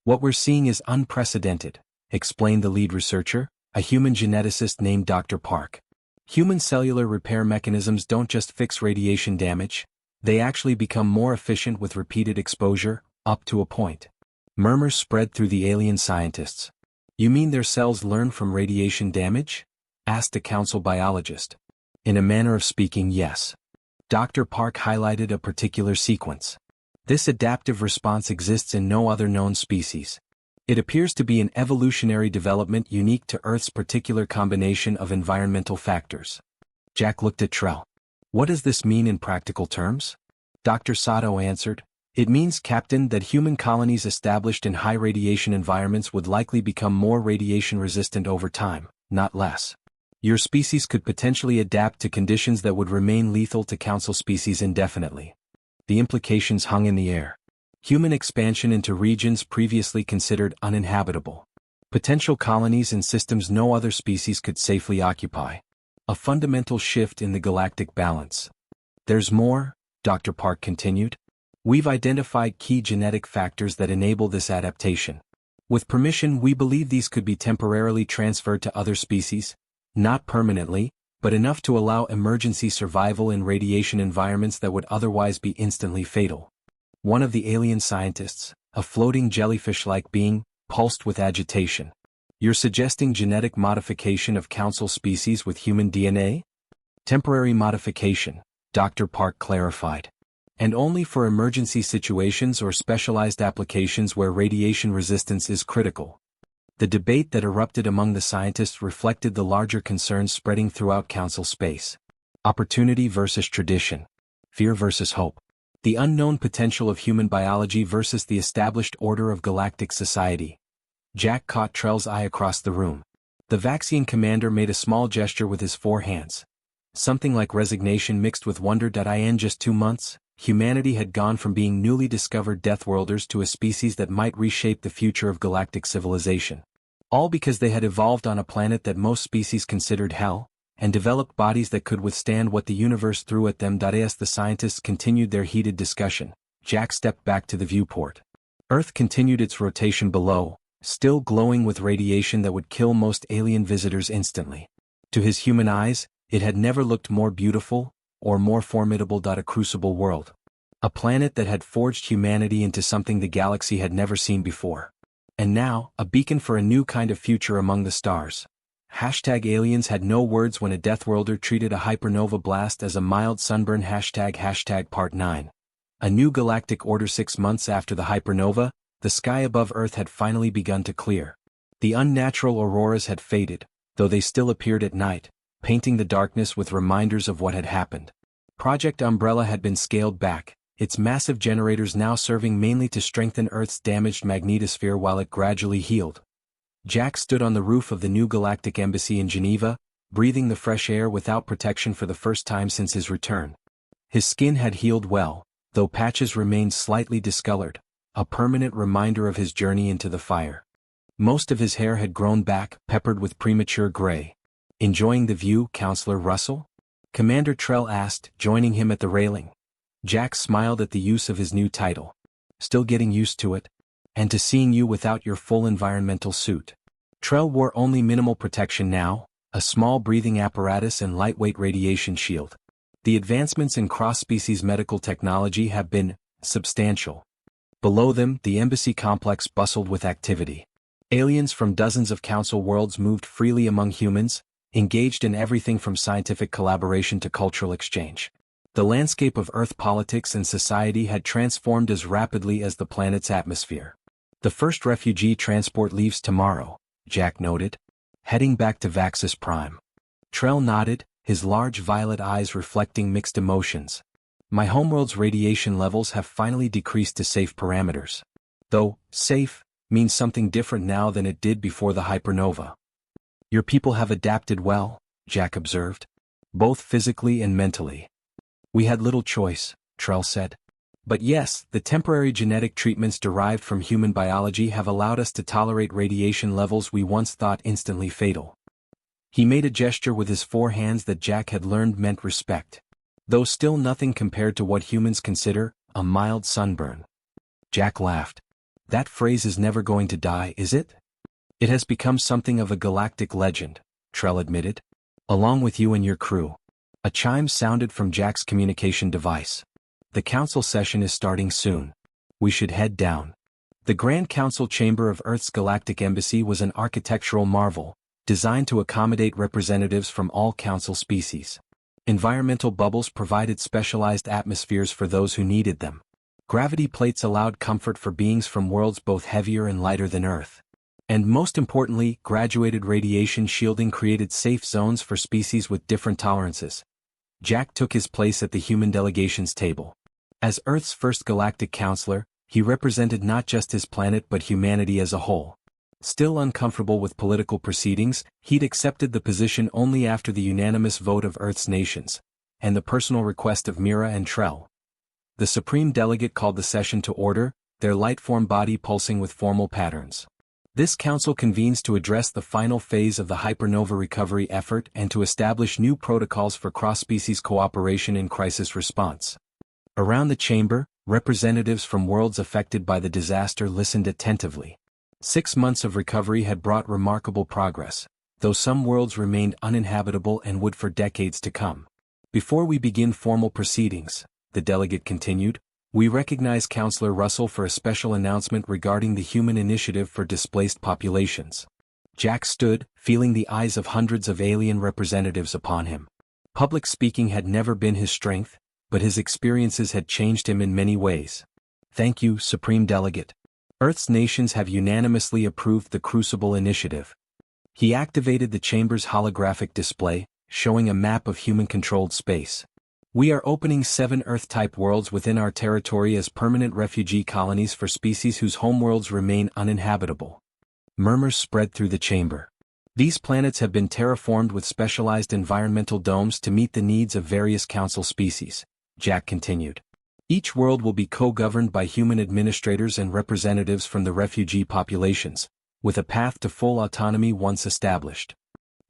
Speaker 1: What we're seeing is unprecedented, explained the lead researcher, a human geneticist named Dr. Park. Human cellular repair mechanisms don't just fix radiation damage, they actually become more efficient with repeated exposure, up to a point. Murmurs spread through the alien scientists. You mean their cells learn from radiation damage? Asked a council biologist. In a manner of speaking, yes. Dr. Park highlighted a particular sequence. This adaptive response exists in no other known species. It appears to be an evolutionary development unique to Earth's particular combination of environmental factors. Jack looked at Trell. What does this mean in practical terms? Dr. Sato answered, It means, Captain, that human colonies established in high radiation environments would likely become more radiation resistant over time, not less. Your species could potentially adapt to conditions that would remain lethal to council species indefinitely. The implications hung in the air. Human expansion into regions previously considered uninhabitable. Potential colonies in systems no other species could safely occupy. A fundamental shift in the galactic balance. There's more, Dr. Park continued. We've identified key genetic factors that enable this adaptation. With permission, we believe these could be temporarily transferred to other species, not permanently, but enough to allow emergency survival in radiation environments that would otherwise be instantly fatal. One of the alien scientists, a floating jellyfish-like being, pulsed with agitation. You're suggesting genetic modification of council species with human DNA? Temporary modification, Dr. Park clarified. And only for emergency situations or specialized applications where radiation resistance is critical. The debate that erupted among the scientists reflected the larger concerns spreading throughout council space. Opportunity versus tradition. Fear versus hope. The unknown potential of human biology versus the established order of galactic society. Jack caught Trell's eye across the room. The Vaxian commander made a small gesture with his 4 hands. Something like resignation mixed with wonder. In just 2 months, humanity had gone from being newly discovered Deathworlders to a species that might reshape the future of galactic civilization. All because they had evolved on a planet that most species considered hell, and developed bodies that could withstand what the universe threw at them. As the scientists continued their heated discussion, Jack stepped back to the viewport. Earth continued its rotation below, still glowing with radiation that would kill most alien visitors instantly. To his human eyes, it had never looked more beautiful, or more formidable. A crucible world. A planet that had forged humanity into something the galaxy had never seen before. And now, a beacon for a new kind of future among the stars. #aliens had no words when a Deathworlder treated a Hypernova blast as a mild sunburn. Part 9. A new galactic order. 6 months after the Hypernova, the sky above Earth had finally begun to clear. The unnatural auroras had faded, though they still appeared at night, painting the darkness with reminders of what had happened. Project Umbrella had been scaled back, its massive generators now serving mainly to strengthen Earth's damaged magnetosphere while it gradually healed. Jack stood on the roof of the new galactic embassy in Geneva, breathing the fresh air without protection for the first time since his return. His skin had healed well, though patches remained slightly discolored, a permanent reminder of his journey into the fire. Most of his hair had grown back, peppered with premature gray. Enjoying the view, Counselor Russell? Commander Trell asked, joining him at the railing. Jack smiled at the use of his new title. Still getting used to it? And to seeing you without your full environmental suit. Trell wore only minimal protection now, a small breathing apparatus and lightweight radiation shield. The advancements in cross-species medical technology have been substantial. Below them, the embassy complex bustled with activity. Aliens from dozens of council worlds moved freely among humans, engaged in everything from scientific collaboration to cultural exchange. The landscape of Earth politics and society had transformed as rapidly as the planet's atmosphere. The first refugee transport leaves tomorrow, Jack noted. Heading back to Vaxis Prime. Trell nodded, his large violet eyes reflecting mixed emotions. My homeworld's radiation levels have finally decreased to safe parameters. Though, safe, means something different now than it did before the Hypernova. Your people have adapted well, Jack observed. Both physically and mentally. We had little choice, Trell said. But yes, the temporary genetic treatments derived from human biology have allowed us to tolerate radiation levels we once thought instantly fatal. He made a gesture with his 4 hands that Jack had learned meant respect. Though still nothing compared to what humans consider a mild sunburn. Jack laughed. That phrase is never going to die, is it? It has become something of a galactic legend, Trell admitted. Along with you and your crew. A chime sounded from Jack's communication device. The council session is starting soon. We should head down. The Grand Council Chamber of Earth's Galactic Embassy was an architectural marvel, designed to accommodate representatives from all council species. Environmental bubbles provided specialized atmospheres for those who needed them. Gravity plates allowed comfort for beings from worlds both heavier and lighter than Earth. And most importantly, graduated radiation shielding created safe zones for species with different tolerances. Jack took his place at the human delegation's table. As Earth's first galactic counselor, he represented not just his planet but humanity as a whole. Still uncomfortable with political proceedings, he'd accepted the position only after the unanimous vote of Earth's nations, and the personal request of Mira and Trell. The Supreme Delegate called the session to order, their light-form body pulsing with formal patterns. This council convenes to address the final phase of the Hypernova recovery effort and to establish new protocols for cross-species cooperation in crisis response. Around the chamber, representatives from worlds affected by the disaster listened attentively. 6 months of recovery had brought remarkable progress, though some worlds remained uninhabitable and would for decades to come. Before we begin formal proceedings, the delegate continued, we recognize Counselor Russell for a special announcement regarding the human initiative for displaced populations. Jack stood, feeling the eyes of hundreds of alien representatives upon him. Public speaking had never been his strength, but his experiences had changed him in many ways. Thank you, Supreme Delegate. Earth's nations have unanimously approved the Crucible Initiative. He activated the chamber's holographic display, showing a map of human-controlled space. We are opening 7 Earth-type worlds within our territory as permanent refugee colonies for species whose homeworlds remain uninhabitable. Murmurs spread through the chamber. These planets have been terraformed with specialized environmental domes to meet the needs of various council species, Jack continued. Each world will be co-governed by human administrators and representatives from the refugee populations, with a path to full autonomy once established.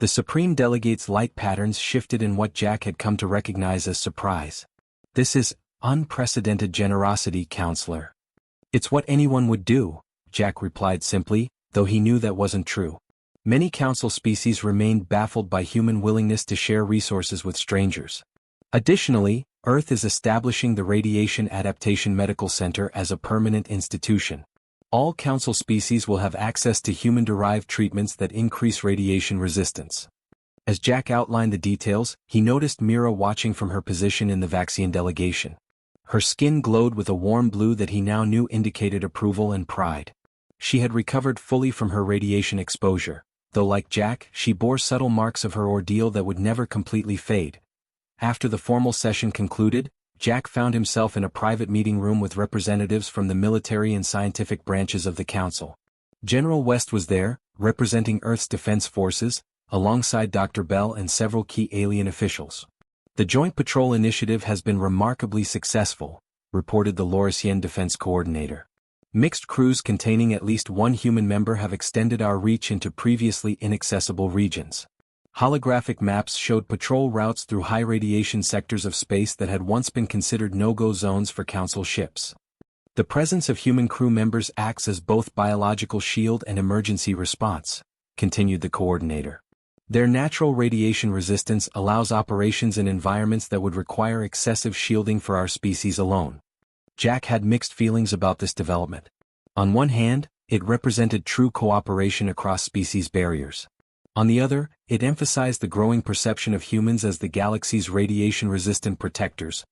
Speaker 1: The Supreme Delegate's light patterns shifted in what Jack had come to recognize as surprise. This is unprecedented generosity, Counselor. It's what anyone would do, Jack replied simply, though he knew that wasn't true. Many council species remained baffled by human willingness to share resources with strangers. Additionally, Earth is establishing the Radiation Adaptation Medical Center as a permanent institution. All council species will have access to human-derived treatments that increase radiation resistance. As Jack outlined the details, he noticed Mira watching from her position in the Vaxian delegation. Her skin glowed with a warm blue that he now knew indicated approval and pride. She had recovered fully from her radiation exposure, though like Jack, she bore subtle marks of her ordeal that would never completely fade. After the formal session concluded, Jack found himself in a private meeting room with representatives from the military and scientific branches of the council. General West was there, representing Earth's defense forces, alongside Dr. Bell and several key alien officials. The Joint Patrol Initiative has been remarkably successful, reported the Lorisian Defense Coordinator. Mixed crews containing at least one human member have extended our reach into previously inaccessible regions. Holographic maps showed patrol routes through high-radiation sectors of space that had once been considered no-go zones for Council ships. The presence of human crew members acts as both biological shield and emergency response, continued the coordinator. Their natural radiation resistance allows operations in environments that would require excessive shielding for our species alone. Jack had mixed feelings about this development. On one hand, it represented true cooperation across species barriers. On the other, it emphasized the growing perception of humans as the galaxy's radiation-resistant protectors,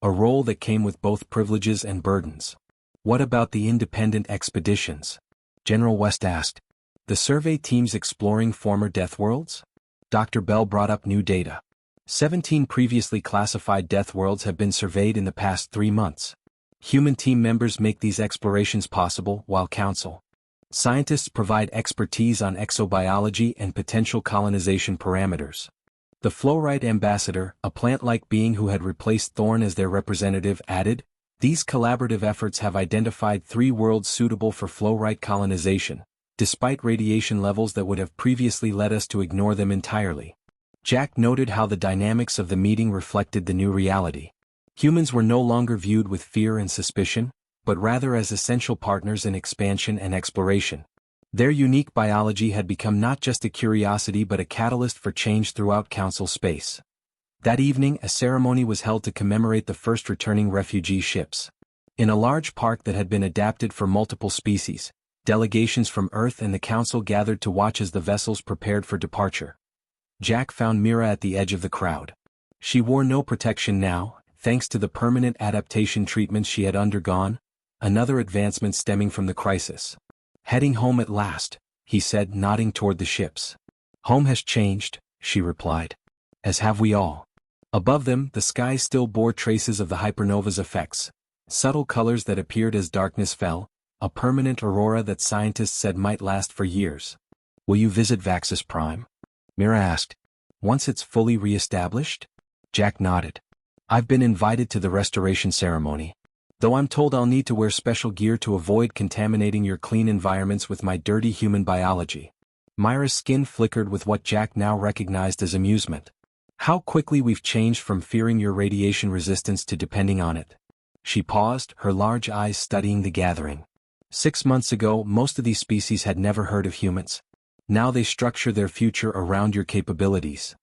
Speaker 1: a role that came with both privileges and burdens. What about the independent expeditions? General West asked. The survey teams exploring former death worlds? Dr. Bell brought up new data. 17 previously classified death worlds have been surveyed in the past 3 months. Human team members make these explorations possible, while Council scientists provide expertise on exobiology and potential colonization parameters. The Fluorite ambassador, a plant-like being who had replaced Thorn as their representative, added, these collaborative efforts have identified 3 worlds suitable for Fluorite colonization, despite radiation levels that would have previously led us to ignore them entirely. Jack noted how the dynamics of the meeting reflected the new reality. Humans were no longer viewed with fear and suspicion, but rather as essential partners in expansion and exploration. Their unique biology had become not just a curiosity but a catalyst for change throughout Council space. That evening, a ceremony was held to commemorate the first returning refugee ships. In a large park that had been adapted for multiple species, delegations from Earth and the Council gathered to watch as the vessels prepared for departure. Jack found Mira at the edge of the crowd. She wore no protection now, thanks to the permanent adaptation treatments she had undergone, another advancement stemming from the crisis. "Heading home at last," he said, nodding toward the ships. "Home has changed," she replied. "As have we all." Above them, the sky still bore traces of the hypernova's effects, subtle colors that appeared as darkness fell, a permanent aurora that scientists said might last for years. "Will you visit Vaxis Prime?" Mira asked. "Once it's fully re-established?" Jack nodded. "I've been invited to the restoration ceremony. Though I'm told I'll need to wear special gear to avoid contaminating your clean environments with my dirty human biology." Myra's skin flickered with what Jack now recognized as amusement. "How quickly we've changed from fearing your radiation resistance to depending on it." She paused, her large eyes studying the gathering. 6 months ago, most of these species had never heard of humans. Now they structure their future around your capabilities.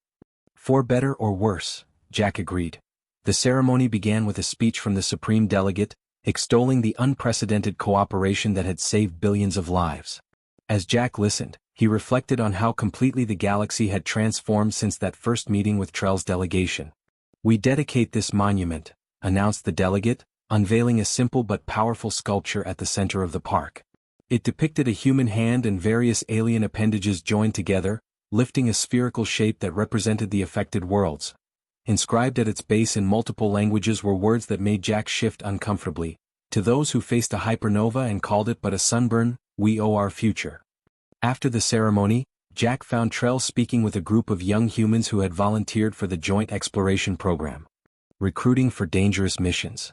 Speaker 1: "For better or worse," Jack agreed. The ceremony began with a speech from the Supreme Delegate, extolling the unprecedented cooperation that had saved billions of lives. As Jack listened, he reflected on how completely the galaxy had transformed since that first meeting with Trell's delegation. "We dedicate this monument," announced the delegate, unveiling a simple but powerful sculpture at the center of the park. It depicted a human hand and various alien appendages joined together, lifting a spherical shape that represented the affected worlds. Inscribed at its base in multiple languages were words that made Jack shift uncomfortably. "To those who faced a hypernova and called it but a sunburn, we owe our future." After the ceremony, Jack found Trell speaking with a group of young humans who had volunteered for the Joint Exploration Program. "Recruiting for dangerous missions?"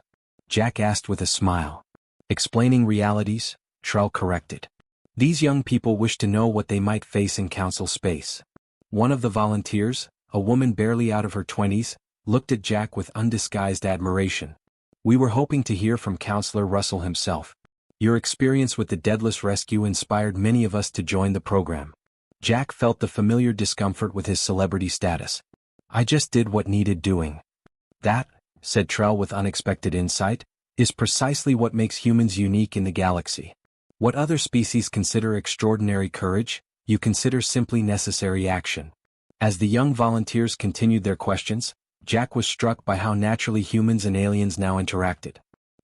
Speaker 1: Jack asked with a smile. "Explaining realities," Trell corrected. "These young people wish to know what they might face in Council space." One of the volunteers, a woman barely out of her 20s, looked at Jack with undisguised admiration. "We were hoping to hear from Counselor Russell himself. Your experience with the Deadless Rescue inspired many of us to join the program." Jack felt the familiar discomfort with his celebrity status. "I just did what needed doing." "That," said Trell with unexpected insight, "is precisely what makes humans unique in the galaxy. What other species consider extraordinary courage, you consider simply necessary action." As the young volunteers continued their questions, Jack was struck by how naturally humans and aliens now interacted.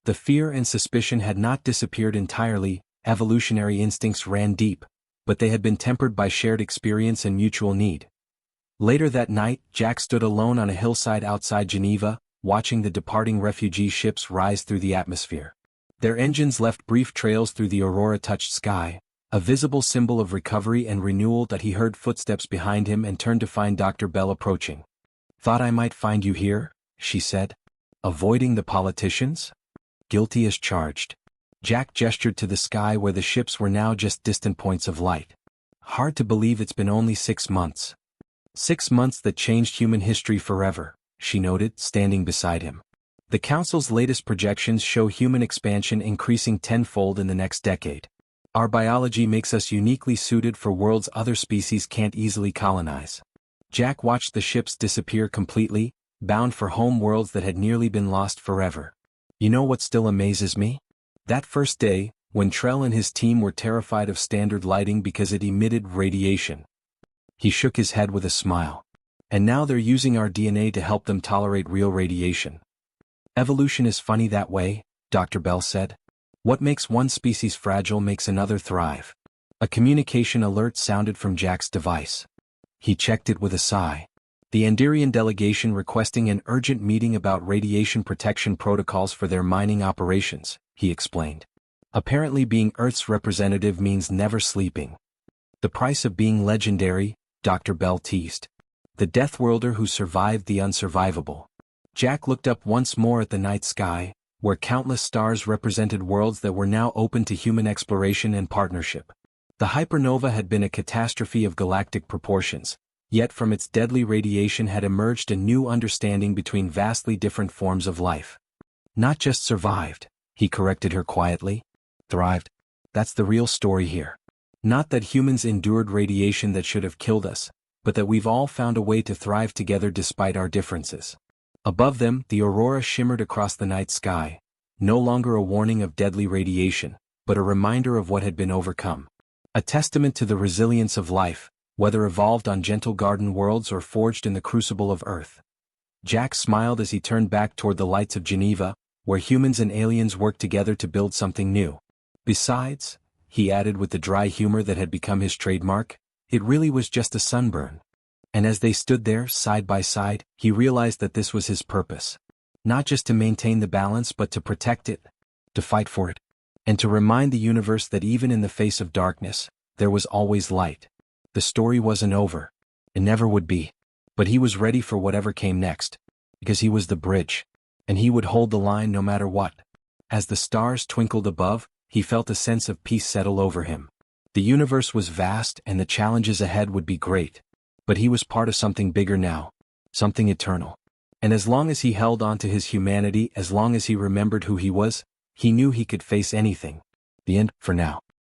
Speaker 1: The fear and suspicion had not disappeared entirely, evolutionary instincts ran deep, but they had been tempered by shared experience and mutual need. Later that night, Jack stood alone on a hillside outside Geneva, watching the departing refugee ships rise through the atmosphere. Their engines left brief trails through the aurora-touched sky, a visible symbol of recovery and renewal. That he heard footsteps behind him and turned to find Dr. Bell approaching. "Thought I might find you here," she said. "Avoiding the politicians?" "Guilty as charged." Jack gestured to the sky where the ships were now just distant points of light. "Hard to believe it's been only 6 months. 6 months that changed human history forever," she noted, standing beside him. "The Council's latest projections show human expansion increasing tenfold in the next decade. Our biology makes us uniquely suited for worlds other species can't easily colonize." Jack watched the ships disappear completely, bound for home worlds that had nearly been lost forever. "You know what still amazes me? That first day, when Trell and his team were terrified of standard lighting because it emitted radiation." He shook his head with a smile. "And now they're using our DNA to help them tolerate real radiation." "Evolution is funny that way," Dr. Bell said. "What makes one species fragile makes another thrive." A communication alert sounded from Jack's device. He checked it with a sigh. "The Andirian delegation requesting an urgent meeting about radiation protection protocols for their mining operations," he explained. "Apparently being Earth's representative means never sleeping." "The price of being legendary," Dr. Bell teased. "The Deathworlder who survived the unsurvivable." Jack looked up once more at the night sky, where countless stars represented worlds that were now open to human exploration and partnership. The hypernova had been a catastrophe of galactic proportions, yet from its deadly radiation had emerged a new understanding between vastly different forms of life. "Not just survived," he corrected her quietly. "Thrived. That's the real story here." Not that humans endured radiation that should have killed us, but that we've all found a way to thrive together despite our differences. Above them, the aurora shimmered across the night sky, no longer a warning of deadly radiation, but a reminder of what had been overcome. A testament to the resilience of life, whether evolved on gentle garden worlds or forged in the crucible of Earth. Jack smiled as he turned back toward the lights of Geneva, where humans and aliens worked together to build something new. Besides, he added with the dry humor that had become his trademark, it really was just a sunburn. And as they stood there, side by side, he realized that this was his purpose. Not just to maintain the balance but to protect it, to fight for it, and to remind the universe that even in the face of darkness, there was always light. The story wasn't over. It never would be. But he was ready for whatever came next, because he was the bridge, and he would hold the line no matter what. As the stars twinkled above, he felt a sense of peace settle over him. The universe was vast and the challenges ahead would be great. But he was part of something bigger now, something eternal. And as long as he held on to his humanity, as long as he remembered who he was, he knew he could face anything. The end, for now.